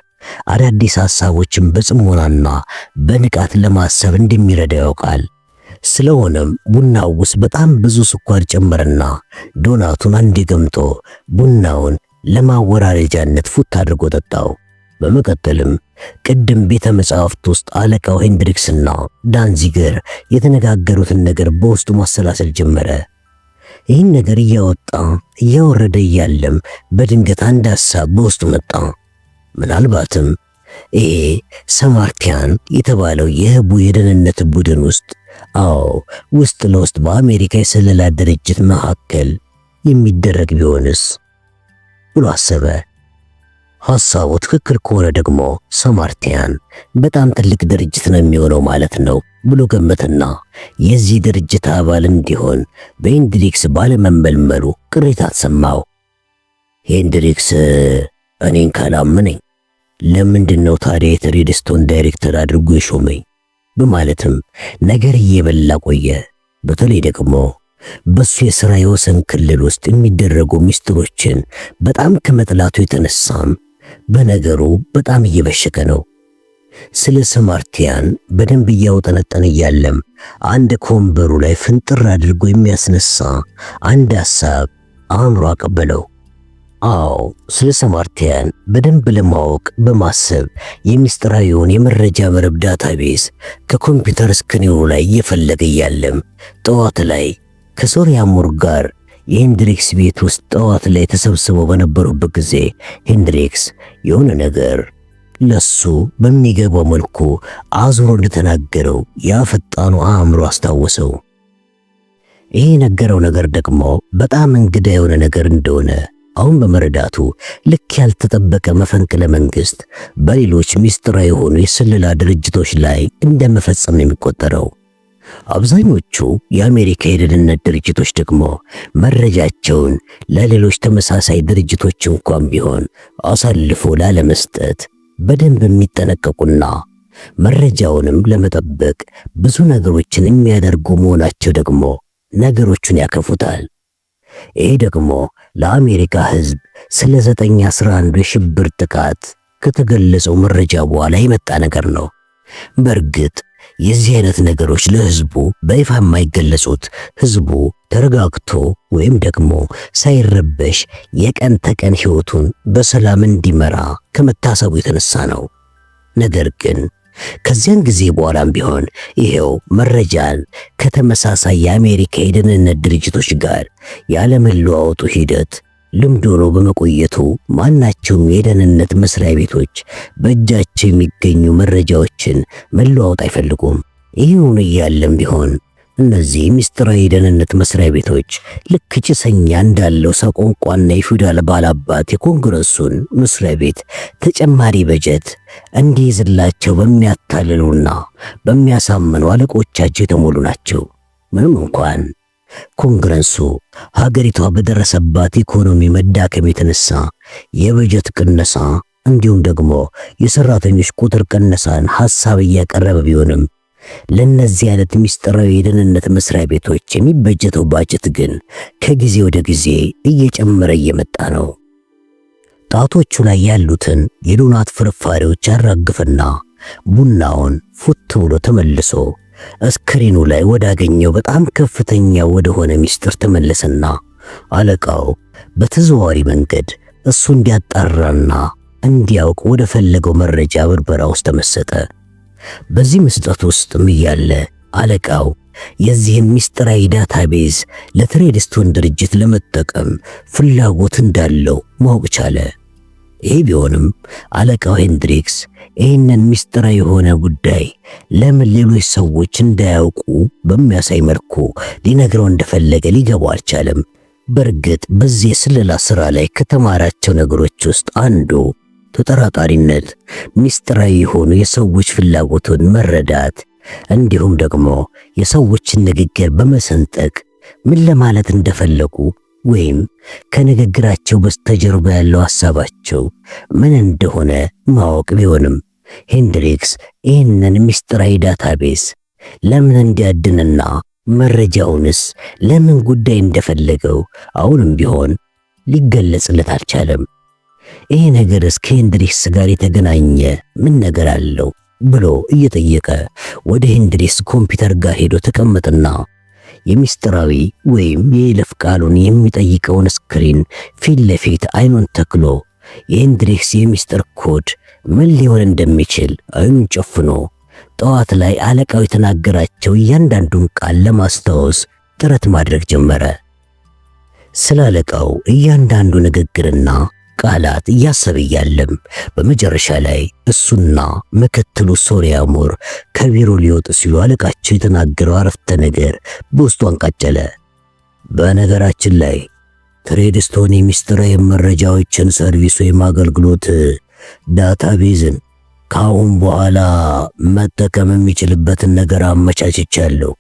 አዳዲስ ሐሳቦችን በጽሞናና በንቃት ለማሰብ እንደሚረዳ ያውቃል። ስለሆነም ቡናው ውስጥ በጣም ብዙ ስኳር ጨመረና ዶናቱን አንዴ ገምቶ ቡናውን ለማወራረጃነት ፉት አድርጎ ጠጣው። በመቀጠልም ቅድም ቤተ መጻሕፍት ውስጥ አለቃው ሄንድሪክስና ዳንዚገር የተነጋገሩትን ነገር በውስጡ ማሰላሰል ጀመረ። ይህን ነገር እያወጣ እያወረደ እያለም በድንገት አንድ ሐሳብ በውስጡ መጣ። ምናልባትም ይሄ ሰማርቲያን የተባለው የህቡ የደህንነት ቡድን ውስጥ ለውስጥ በአሜሪካ የስለላ ድርጅት መካከል የሚደረግ ቢሆንስ ብሎ አሰበ። ሐሳቡ ትክክል ከሆነ ደግሞ ሰማርቲያን በጣም ትልቅ ድርጅት ነው የሚሆነው ማለት ነው ብሎ ገመትና የዚህ ድርጅት አባል እንዲሆን በሄንድሪክስ ባለመመልመሉ ቅሬታ ተሰማው። ሄንድሪክስ እኔን ካላመነኝ ለምንድነው ታዲያ የትሬድስቶን ዳይሬክተር አድርጎ የሾመኝ? በማለትም ነገር እየበላ ቆየ። በተለይ ደግሞ በሱ የሥራ የወሰን ክልል ውስጥ የሚደረጉ ሚስጥሮችን በጣም ከመጥላቱ የተነሳም በነገሩ በጣም እየበሸቀ ነው። ስለ ሰማርቲያን በደንብ እያወጠነጠነ እያለም አንድ ከወንበሩ ላይ ፍንጥር አድርጎ የሚያስነሳ አንድ ሐሳብ አእምሮ አቀበለው። ስለ ሰማርቲያን በደንብ ለማወቅ በማሰብ የሚስጥራዊውን የመረጃ መረብ ዳታቤዝ ከኮምፒውተር ስክሪኑ ላይ እየፈለገ እያለም ጠዋት ላይ ከሶሪያ ሙር ጋር የሄንድሪክስ ቤት ውስጥ ጠዋት ላይ ተሰብስበው በነበሩበት ጊዜ ሄንድሪክስ የሆነ ነገር ለሱ በሚገባው መልኩ አዙሮ እንደተናገረው ያ ፈጣኑ አእምሮ አስታወሰው። ይሄ ነገረው ነገር ደግሞ በጣም እንግዳ የሆነ ነገር እንደሆነ አሁን በመረዳቱ ልክ ያልተጠበቀ መፈንቅለ መንግስት በሌሎች ሚስጥራዊ የሆኑ የስለላ ድርጅቶች ላይ እንደመፈጸም ነው የሚቆጠረው። አብዛኞቹ የአሜሪካ የደህንነት ድርጅቶች ደግሞ መረጃቸውን ለሌሎች ተመሳሳይ ድርጅቶች እንኳን ቢሆን አሳልፎ ላለመስጠት በደንብ የሚጠነቀቁና መረጃውንም ለመጠበቅ ብዙ ነገሮችን የሚያደርጉ መሆናቸው ደግሞ ነገሮቹን ያከፉታል። ይሄ ደግሞ ለአሜሪካ ሕዝብ ስለ 9/11 የሽብር ጥቃት ከተገለጸው መረጃ በኋላ የመጣ ነገር ነው። በእርግጥ የዚህ አይነት ነገሮች ለሕዝቡ በይፋ የማይገለጹት ሕዝቡ ተረጋግቶ ወይም ደግሞ ሳይረበሽ የቀን ተቀን ሕይወቱን በሰላም እንዲመራ ከመታሰቡ የተነሳ ነው። ነገር ግን ከዚያን ጊዜ በኋላም ቢሆን ይሄው መረጃን ከተመሳሳይ የአሜሪካ የደህንነት ድርጅቶች ጋር ያለመለዋወጡ ሂደት ልምድ ሆኖ በመቆየቱ ማናቸውም የደህንነት መስሪያ ቤቶች በእጃቸው የሚገኙ መረጃዎችን መለዋወጥ አይፈልጉም። ይህን እያለም ቢሆን እነዚህ ምስጢራዊ የደህንነት መስሪያ ቤቶች ልክ ጭሰኛ እንዳለው ሰቆንቋና የፊውዳል ባላባት የኮንግረሱን መስሪያ ቤት ተጨማሪ በጀት እንዲይዝላቸው በሚያታልሉና በሚያሳምኑ አለቆቻቸው የተሞሉ ናቸው። ምንም እንኳን ኮንግረሱ ሀገሪቷ በደረሰባት ኢኮኖሚ መዳከም የተነሳ የበጀት ቅነሳ እንዲሁም ደግሞ የሰራተኞች ቁጥር ቅነሳን ሐሳብ እያቀረበ ቢሆንም ለነዚህ አይነት ምስጢራዊ የደህንነት መስሪያ ቤቶች የሚበጀተው ባጀት ግን ከጊዜ ወደ ጊዜ እየጨመረ እየመጣ ነው። ጣቶቹ ላይ ያሉትን የዶናት ፍርፋሪዎች አራግፍና ቡናውን ፉት ብሎ ተመልሶ ስክሪኑ ላይ ወዳገኘው በጣም ከፍተኛ ወደሆነ ምስጢር ተመለሰና አለቃው በተዘዋዋሪ መንገድ እሱ እንዲያጣራና እንዲያውቅ ወደ ፈለገው መረጃ ብርበራ ውስጥ ተመሰጠ። በዚህ መስጠት ውስጥም እያለ አለቃው የዚህን ምስጢራዊ ዳታቤዝ ለትሬድስቶን ድርጅት ለመጠቀም ፍላጎት እንዳለው ማወቅ ቻለ። ይህ ቢሆንም አለቃው ሄንድሪክስ ይህንን ምስጢራዊ የሆነ ጉዳይ ለምን ሌሎች ሰዎች እንዳያውቁ በሚያሳይ መልኩ ሊነግረው እንደፈለገ ሊገባው አልቻለም። በእርግጥ በዚህ የስለላ ሥራ ላይ ከተማራቸው ነገሮች ውስጥ አንዱ ተጠራጣሪነት፣ ምስጢራዊ የሆኑ የሰዎች ፍላጎትን መረዳት እንዲሁም ደግሞ የሰዎችን ንግግር በመሰንጠቅ ምን ለማለት እንደፈለጉ ወይም ከንግግራቸው በስተጀርባ ያለው ሐሳባቸው ምን እንደሆነ ማወቅ ቢሆንም ሄንድሪክስ ይህንን ምስጢራዊ ዳታቤዝ ለምን እንዲያድንና መረጃውንስ ለምን ጉዳይ እንደፈለገው አሁንም ቢሆን ሊገለጽለት አልቻለም። ይህ ነገርስ ከሄንድሪክስ ጋር የተገናኘ ምን ነገር አለው ብሎ እየጠየቀ ወደ ሄንድሪክስ ኮምፒውተር ጋር ሄዶ ተቀመጠና የምስጢራዊ ወይም የይለፍ ቃሉን የሚጠይቀውን ስክሪን ፊት ለፊት አይኑን ተክሎ የሄንድሪክስ የሚስጥር ኮድ ምን ሊሆን እንደሚችል አይኑን ጨፍኖ ጠዋት ላይ አለቃው የተናገራቸው እያንዳንዱን ቃል ለማስታወስ ጥረት ማድረግ ጀመረ። ስለ አለቃው እያንዳንዱ ንግግርና ቃላት እያሰበ እያለም በመጨረሻ ላይ እሱና ምክትሉ ሶሪያ ሞር ከቢሮ ሊወጡ ሲሉ አለቃቸው የተናገረው አረፍተ ነገር በውስጡ አንቃጨለ። በነገራችን ላይ ትሬድስቶን የሚስጥራዊ መረጃዎችን ሰርቪስ ወይም አገልግሎት ዳታቤዝን ከአሁን በኋላ መጠቀም የሚችልበትን ነገር አመቻችቻለሁ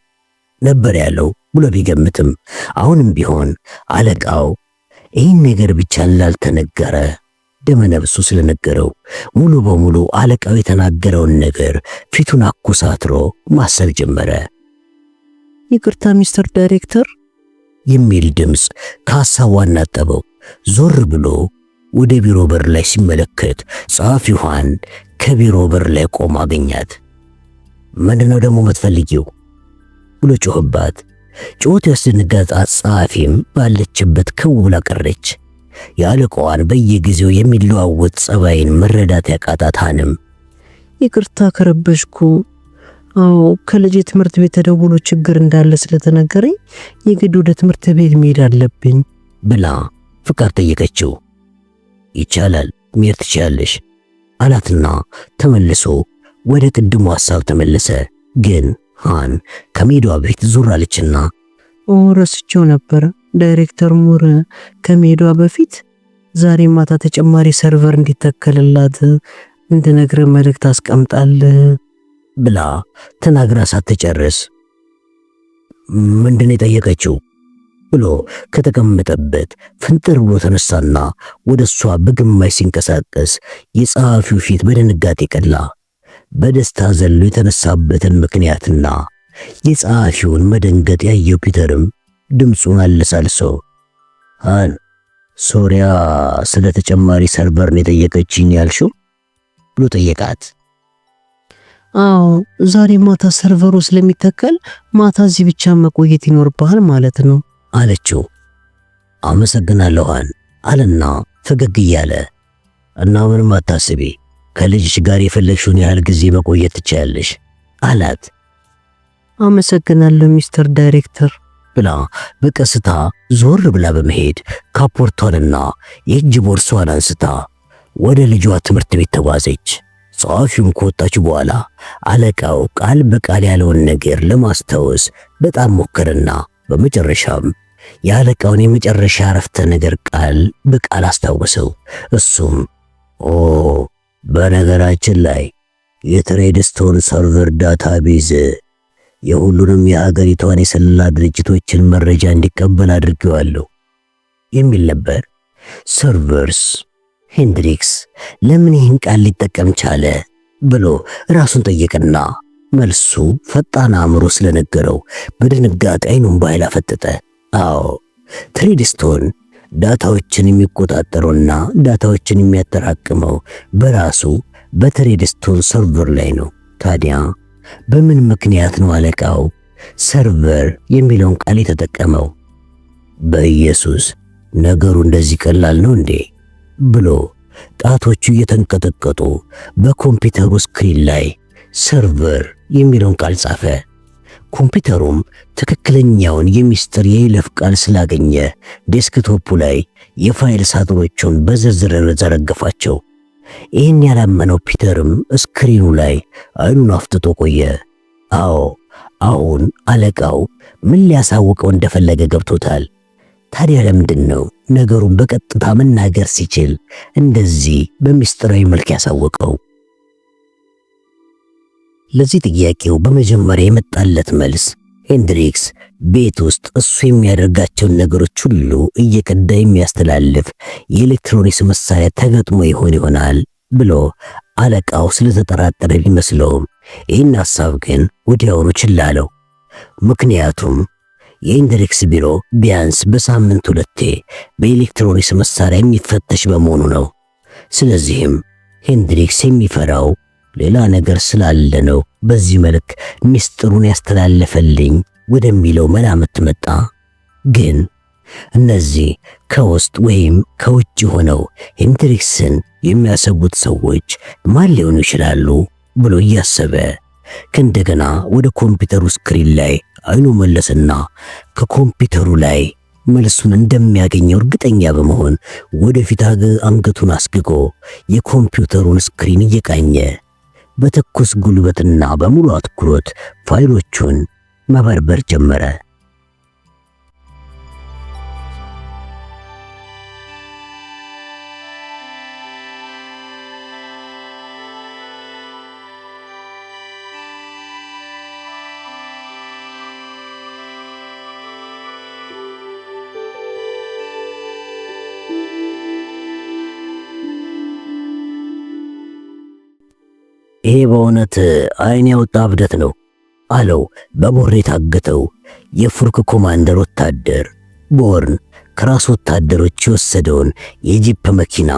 ነበር ያለው ብሎ ቢገምትም አሁንም ቢሆን አለቃው ይህን ነገር ብቻ ላልተነገረ ደመነፍሱ ስለነገረው ሙሉ በሙሉ አለቃው የተናገረውን ነገር ፊቱን አኮሳትሮ ማሰብ ጀመረ። ይቅርታ ሚስተር ዳይሬክተር የሚል ድምፅ ከሐሳቡ አናጠበው። ዞር ብሎ ወደ ቢሮ በር ላይ ሲመለከት ጸሐፊዋን ከቢሮ በር ላይ ቆማ አገኛት። ምንድነው ደግሞ የምትፈልጊው ብሎ ጮህባት። ጮት ያስደነገጣት ጸሐፊም ባለችበት ክው ብላ ቀረች። የአለቃዋን በየጊዜው የሚለዋወጥ ጸባይን መረዳት ያቃታት ሀንም ይቅርታ ከረበሽኩ፣ አዎ ከልጅ ትምህርት ቤት ተደውሎ ችግር እንዳለ ስለተነገረኝ የግድ ወደ ትምህርት ቤት መሄድ አለብኝ ብላ ፍቃድ ጠየቀችው። ይቻላል መሄድ ትችያለሽ አላትና ተመልሶ ወደ ቅድሙ ሐሳብ ተመለሰ። ግን ሃን ከሜዷ በፊት ዞር አለችና ረስቼው ነበር ዳይሬክተር ሙር ከሜዷ በፊት ዛሬ ማታ ተጨማሪ ሰርቨር እንዲተከልላት እንድነግርህ መልእክት አስቀምጣል ብላ ተናግራ ሳትጨርስ ምንድነው የጠየቀችው ብሎ ከተቀመጠበት ፍንጥር ብሎ ተነሳና ወደሷ በግማሽ ሲንቀሳቀስ የጸሐፊው ፊት በድንጋጤ ቀላ። በደስታ ዘሎ የተነሳበትን ምክንያትና የጸሐፊውን መደንገጥ ያየው ፒተርም ድምፁን አለሳልሶ ሃን ሶሪያ ስለ ተጨማሪ ሰርቨር ነው የጠየቀችኝ ያልሽው ብሎ ጠየቃት። አዎ ዛሬ ማታ ሰርቨሩ ስለሚተከል ማታ እዚህ ብቻ መቆየት ይኖርብሃል ማለት ነው አለችው። አመሰግናለሁ ሃን አለና ፈገግ እያለ እና ምንም አታስቢ ከልጅሽ ጋር የፈለግሽውን ያህል ጊዜ መቆየት ትችያለሽ አላት። አመሰግናለሁ ሚስተር ዳይሬክተር ብላ በቀስታ ዞር ብላ በመሄድ ካፖርቷንና የእጅ ቦርሷን አንስታ ወደ ልጇ ትምህርት ቤት ተጓዘች። ጸሐፊውም ከወጣች በኋላ አለቃው ቃል በቃል ያለውን ነገር ለማስታወስ በጣም ሞከረና በመጨረሻም የአለቃውን የመጨረሻ አረፍተ ነገር ቃል በቃል አስታወሰው። እሱም በነገራችን ላይ የትሬድስቶን ሰርቨር ዳታቤዝ የሁሉንም የሀገሪቷን የሰለላ ድርጅቶችን መረጃ እንዲቀበል አድርጌዋለሁ የሚል ነበር። ሰርቨርስ ሄንድሪክስ ለምን ይህን ቃል ሊጠቀም ቻለ ብሎ ራሱን ጠየቀና መልሱ ፈጣን አእምሮ ስለነገረው በድንጋጤ አይኑን በኃይል አፈጠጠ። አዎ ትሬድስቶን ዳታዎችን የሚቆጣጠረውና ዳታዎችን የሚያጠራቅመው በራሱ በትሬድስቶን ሰርቨር ላይ ነው። ታዲያ በምን ምክንያት ነው አለቃው ሰርቨር የሚለውን ቃል የተጠቀመው? በኢየሱስ ነገሩ እንደዚህ ቀላል ነው እንዴ ብሎ ጣቶቹ እየተንቀጠቀጡ በኮምፒውተሩ ስክሪን ላይ ሰርቨር የሚለውን ቃል ጻፈ። ኮምፒውተሩም ትክክለኛውን የሚስጥር የይለፍ ቃል ስላገኘ ዴስክቶፑ ላይ የፋይል ሳጥኖቹን በዝርዝር ዘረገፋቸው። ይህን ያላመነው ፒተርም ስክሪኑ ላይ አይኑን አፍጥጦ ቆየ። አዎ አሁን አለቃው ምን ሊያሳውቀው እንደፈለገ ገብቶታል። ታዲያ ለምንድን ነው ነገሩን በቀጥታ መናገር ሲችል እንደዚህ በሚስጥራዊ መልክ ያሳወቀው? ለዚህ ጥያቄው በመጀመሪያ የመጣለት መልስ ሄንድሪክስ ቤት ውስጥ እሱ የሚያደርጋቸውን ነገሮች ሁሉ እየቀዳ የሚያስተላልፍ የኤሌክትሮኒክስ መሳሪያ ተገጥሞ ይሆናል ብሎ አለቃው ስለተጠራጠረ ቢመስለውም ይህን ሐሳብ ግን ወዲያውኑ ችላ አለው። ምክንያቱም የሄንድሪክስ ቢሮ ቢያንስ በሳምንት 2 በኤሌክትሮኒክስ መሳሪያ የሚፈተሽ በመሆኑ ነው። ስለዚህም ሄንድሪክስ የሚፈራው ሌላ ነገር ስላለ ነው በዚህ መልክ ሚስጥሩን ያስተላለፈልኝ ወደሚለው መላምት መጣ። ግን እነዚህ ከውስጥ ወይም ከውጭ ሆነው ሄንድሪክስን የሚያሰቡት ሰዎች ማን ሊሆኑ ይችላሉ ብሎ እያሰበ ከእንደገና ወደ ኮምፒውተሩ ስክሪን ላይ አይኑ መለስና ከኮምፒውተሩ ላይ መልሱን እንደሚያገኘው እርግጠኛ በመሆን ወደፊት አንገቱን አስግጎ የኮምፒውተሩን ስክሪን እየቃኘ በትኩስ ጉልበትና በሙሉ አትኩሮት ፋይሎቹን መበርበር ጀመረ። ይሄ በእውነት አይን ያወጣ እብደት ነው አለው በቦር የታገተው የፉርክ ኮማንደር ወታደር። ቦርን ከራስ ወታደሮች የወሰደውን የጂፕ መኪና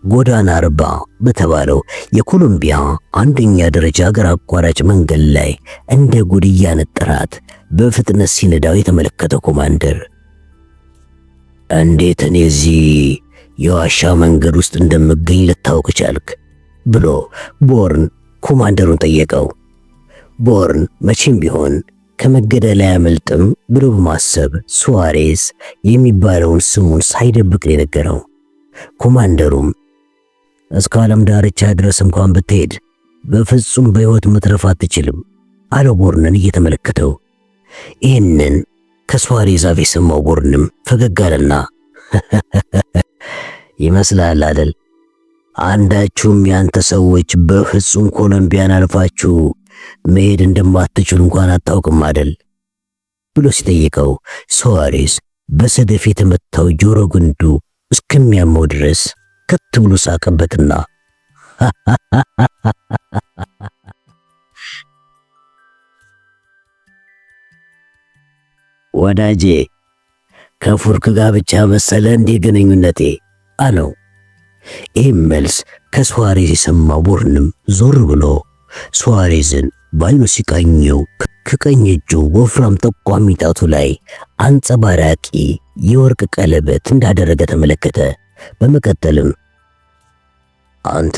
ጎዳና አርባ በተባለው የኮሎምቢያ አንደኛ ደረጃ ሀገር አቋራጭ መንገድ ላይ እንደ ጉድ እያነጠራት በፍጥነት ሲነዳው የተመለከተው ኮማንደር እንዴት እኔ እዚህ የዋሻ መንገድ ውስጥ እንደምገኝ ልታውቅ ቻልክ? ብሎ ቦርን ኮማንደሩን ጠየቀው። ቦርን መቼም ቢሆን ከመገደል አያመልጥም ብሎ በማሰብ ሱዋሬዝ የሚባለውን ስሙን ሳይደብቅ የነገረው። ኮማንደሩም እስከ ዓለም ዳርቻ ድረስ እንኳን ብትሄድ በፍጹም በሕይወት መትረፍ አትችልም አለው ቦርንን እየተመለከተው። ይህንን ከሱዋሬዝ አፍ የሰማው ቦርንም ፈገግ አለና ይመስላል አይደል አንዳችሁም ያንተ ሰዎች በፍጹም ኮሎምቢያን አልፋችሁ መሄድ እንደማትችሉ እንኳን አታውቅም አይደል ብሎ ሲጠይቀው ሱዋሬዝ በሰደፍ የተመታው ጆሮ ግንዱ እስከሚያመው ድረስ ከት ብሎ ሳቀበትና ወዳጄ ከፉርክ ጋር ብቻ መሰለ እንዴ ግንኙነቴ አለው። ይህም መልስ ከሱዋሬዝ የሰማው ቦርንም ዞር ብሎ ሱዋሬዝን ባይኑ ሲቃኘው ከቀኝ እጁ ወፍራም ጠቋሚ ጣቱ ላይ አንጸባራቂ የወርቅ ቀለበት እንዳደረገ ተመለከተ። በመቀጠልም አንተ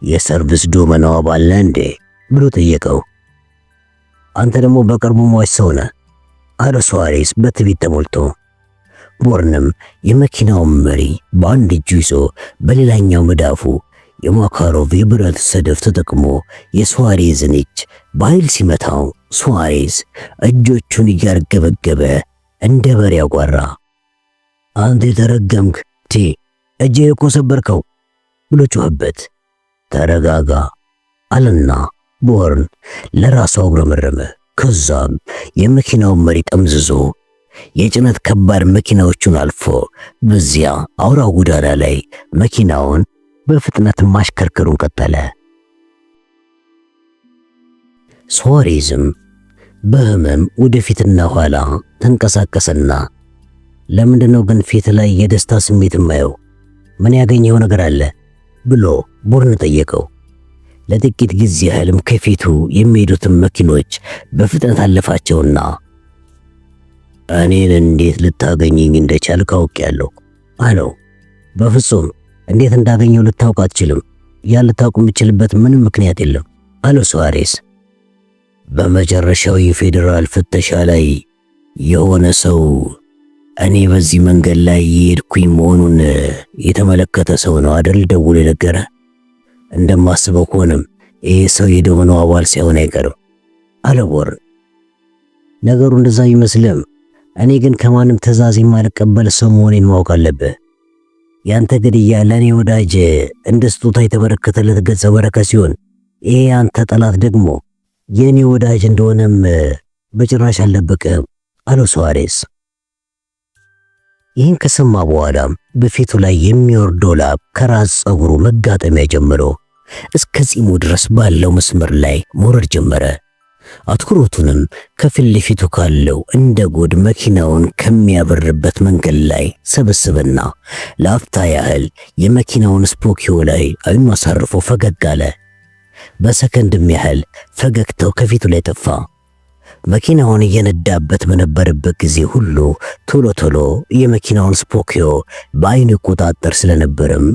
የሰርቪስ ዶመናው አባል ነህ እንዴ ብሎ ጠየቀው። አንተ ደግሞ በቅርቡ ሟች ሰው ነህ አለ ሱዋሬዝ በትዕቢት ተሞልቶ። ቦርንም የመኪናውን መሪ በአንድ እጁ ይዞ በሌላኛው መዳፉ የማካሮቭ የብረት ሰደፍ ተጠቅሞ የሱዋሬዝን እጅ በኃይል ሲመታው ሱዋሬዝ እጆቹን እያርገበገበ እንደ በሬ ያጓራ። አንተ የተረገምክ እጄ እኮ ሰበርከው ብሎ ጮኸበት። ተረጋጋ አለና ቦርን ለራሱ አጉረመረመ። ከዛም የመኪናውን መሪ ጠምዝዞ የጭነት ከባድ መኪናዎቹን አልፎ በዚያ አውራ ጎዳና ላይ መኪናውን በፍጥነት ማሽከርከሩን ቀጠለ። ሱዋሬዝም በህመም ወደፊትና ኋላ ተንቀሳቀሰና ለምንድነው ግን ፊት ላይ የደስታ ስሜት የማየው? ምን ያገኘው ነገር አለ ብሎ ቦርን ጠየቀው። ለጥቂት ጊዜ ያህልም ከፊቱ የሚሄዱትን መኪኖች በፍጥነት አለፋቸውና እኔን እንዴት ልታገኘኝ እንደቻልክ አውቄያለሁ አለው። በፍጹም እንዴት እንዳገኘው ልታውቅ አትችልም። ያ ልታውቅ የምችልበት ምንም ምክንያት የለም አለው ሱዋሬዝ። በመጨረሻው የፌዴራል ፍተሻ ላይ የሆነ ሰው እኔ በዚህ መንገድ ላይ የሄድኩኝ መሆኑን የተመለከተ ሰው ነው አይደል ደውሎ የነገረ? እንደማስበው ከሆነም ይሄ ሰው የዶመናው አባል ሳይሆን አይቀርም አለ ቦርን። ነገሩ እንደዛ ይመስልም፣ እኔ ግን ከማንም ትዕዛዝ የማልቀበል ሰው መሆኔን ማወቅ አለብህ። ያንተ ግድያ ለኔ ወዳጅ እንደ ስጦታ የተበረከተለት ገጸ በረከት ሲሆን፣ ይሄ ያንተ ጠላት ደግሞ የኔ ወዳጅ እንደሆነም በጭራሽ አልደበቀም አለው ሱዋሬዝ። ይህን ከሰማ በኋላም በፊቱ ላይ የሚወርደው ላብ ከራስ ፀጉሩ መጋጠሚያ ጀምሮ እስከ ጺሙ ድረስ ባለው መስመር ላይ መውረድ ጀመረ። አትኩሮቱንም ከፊት ለፊቱ ካለው እንደ ጎድ መኪናውን ከሚያበርበት መንገድ ላይ ሰበስበና ለአፍታ ያህል የመኪናውን ስፖኪዮ ላይ አይኑ አሳርፎ ፈገግ አለ። በሰከንድም ያህል ፈገግታው ከፊቱ ላይ ጠፋ። መኪናውን እየነዳበት በነበረበት ጊዜ ሁሉ ቶሎ ቶሎ የመኪናውን ስፖኪዮ በአይኑ ይቆጣጠር ስለነበረም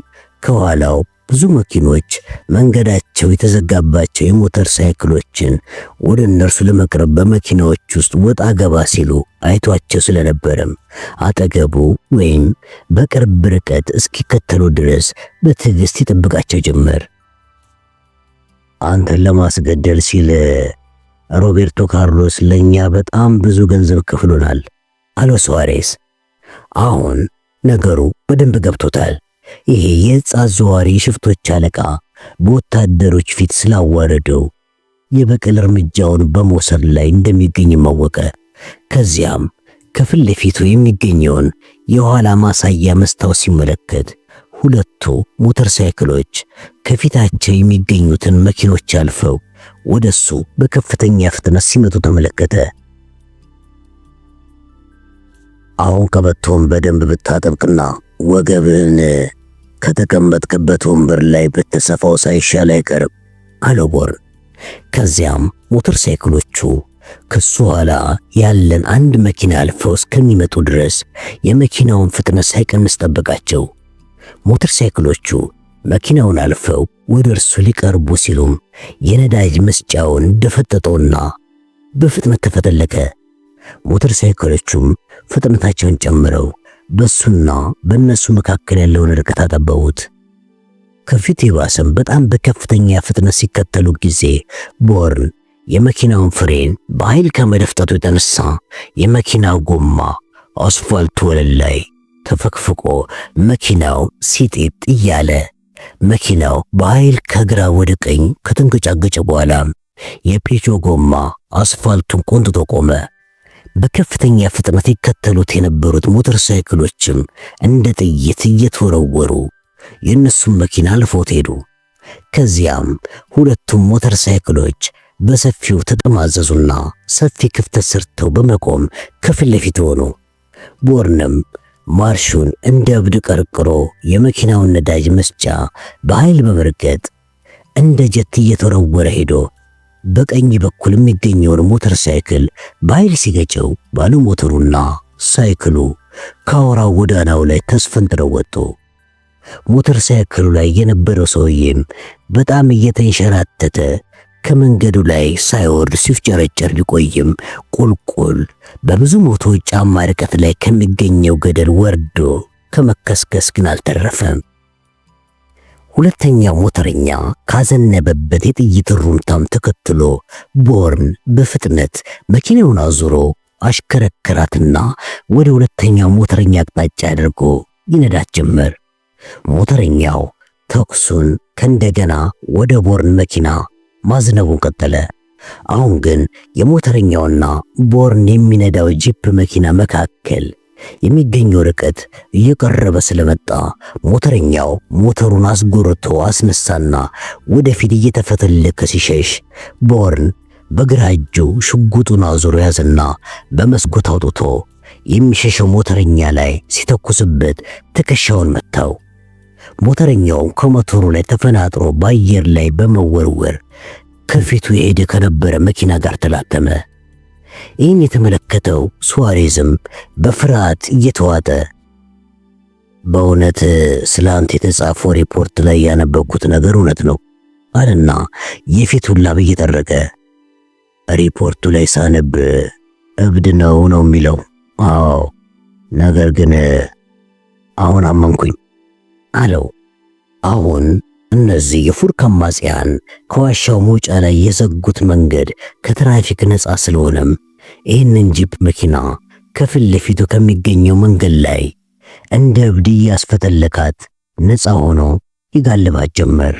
ከኋላው ብዙ መኪኖች መንገዳቸው የተዘጋባቸው የሞተር ሳይክሎችን ወደ እነርሱ ለመቅረብ በመኪናዎች ውስጥ ወጣ ገባ ሲሉ አይቷቸው ስለነበረም አጠገቡ ወይም በቅርብ ርቀት እስኪከተሉ ድረስ በትዕግስት ይጠብቃቸው ጀመር። አንተን ለማስገደል ሲል ሮቤርቶ ካርሎስ ለኛ በጣም ብዙ ገንዘብ ከፍሎናል አለው ሱዋሬስ። አሁን ነገሩ በደንብ ገብቶታል። ይሄ የዕፅ አዘዋዋሪ ሽፍቶች አለቃ በወታደሮች ፊት ስላዋረደው የበቀል እርምጃውን በመውሰድ ላይ እንደሚገኝ ማወቀ። ከዚያም ከፊት ለፊቱ የሚገኘውን የኋላ ማሳያ መስታወት ሲመለከት ሁለቱ ሞተር ሳይክሎች ከፊታቸው የሚገኙትን መኪኖች አልፈው ወደሱ በከፍተኛ ፍጥነት ሲመጡ ተመለከተ። አሁን ቀበቶን በደንብ ብታጠብቅና ወገብህን ከተቀመጥክበት ወንበር ላይ ብትሰፋው ሳይሻል አይቀርም አለው ቦርን። ከዚያም ሞተር ሳይክሎቹ ከሱ ኋላ ያለን አንድ መኪና አልፈው እስከሚመጡ ድረስ የመኪናውን ፍጥነት ሳይቀንስ ጠበቃቸው። ሞተር ሳይክሎቹ መኪናውን አልፈው ወደ እርሱ ሊቀርቡ ሲሉም የነዳጅ መስጫውን ደፈጠጠውና በፍጥነት ተፈተለከ። ሞተር ሳይክሎቹም ፍጥነታቸውን ጨምረው በሱና በነሱ መካከል ያለውን ርቀት አጠበቡት። ከፊት የባሰም በጣም በከፍተኛ ፍጥነት ሲከተሉ ጊዜ ቦርን የመኪናውን ፍሬን በኃይል ከመደፍጠቱ የተነሳ የመኪናው ጎማ አስፋልት ወለል ላይ ተፈክፍቆ መኪናው ሲጢጥ እያለ መኪናው በኃይል ከግራ ወደ ቀኝ ከተንገጫገጨ በኋላ የፔጆ ጎማ አስፋልቱን ቆንጥጦ ቆመ። በከፍተኛ ፍጥነት ይከተሉት የነበሩት ሞተር ሳይክሎችም እንደ ጥይት እየተወረወሩ የነሱም መኪና አልፎት ሄዱ። ከዚያም ሁለቱም ሞተር ሳይክሎች በሰፊው ተጠማዘዙና ሰፊ ክፍተት ሰርተው በመቆም ከፊት ለፊት ሆኑ። ቦርንም ማርሹን እንደ እብድ ቀርቅሮ የመኪናውን ነዳጅ መስጫ በኃይል በመርገጥ እንደ ጀት እየተወረወረ ሄዶ በቀኝ በኩል የሚገኘውን ሞተር ሳይክል በኃይል ሲገጨው ባለ ሞተሩና ሳይክሉ ከአውራው ጎዳናው ላይ ተስፈንጥረው ወጡ። ሞተር ሳይክሉ ላይ የነበረው ሰውዬም በጣም እየተንሸራተተ ከመንገዱ ላይ ሳይወርድ ሲፍጨረጨር ቢቆይም ቁልቁል በብዙ መቶዎች ጫማ ርቀት ላይ ከሚገኘው ገደል ወርዶ ከመከስከስ ግን አልተረፈም። ሁለተኛው ሞተረኛ ካዘነበበት የጥይት ሩምታም ተከትሎ ቦርን በፍጥነት መኪናውን አዙሮ አሽከረከራትና ወደ ሁለተኛው ሞተረኛ አቅጣጫ አድርጎ ይነዳት ጀመር። ሞተረኛው ተኩሱን ከእንደገና ወደ ቦርን መኪና ማዝነቡን ቀጠለ። አሁን ግን የሞተረኛውና ቦርን የሚነዳው ጂፕ መኪና መካከል የሚገኘው ርቀት እየቀረበ ስለመጣ ሞተረኛው ሞተሩን አስጎርቶ አስነሳና ወደፊት እየተፈተለከ ሲሸሽ ቦርን በግራ እጁ ሽጉጡን አዙሮ ያዘና በመስኮት አውጥቶ የሚሸሸው ሞተረኛ ላይ ሲተኩስበት ትከሻውን መታው። ሞተረኛው ከሞተሩ ላይ ተፈናጥሮ በአየር ላይ በመወርወር ከፊቱ የሄደ ከነበረ መኪና ጋር ተላተመ። ይህን የተመለከተው ሱዋሬዝም በፍርሃት እየተዋጠ በእውነት ስለ አንተ የተጻፈው ሪፖርት ላይ ያነበብኩት ነገር እውነት ነው አለና የፊቱን ላብ እየጠረገ ሪፖርቱ ላይ ሳነብ እብድ ነው የሚለው። አዎ ነገር ግን አሁን አመንኩኝ አለው። አሁን እነዚህ የፉርክ አማጽያን ከዋሻው መውጫ ላይ የዘጉት መንገድ ከትራፊክ ነፃ ስለሆነም ይህንን ጂፕ መኪና ከፊት ለፊቱ ከሚገኘው መንገድ ላይ እንደ እብድ ያስፈተለካት ነፃ ሆኖ ይጋልባት ጀመር።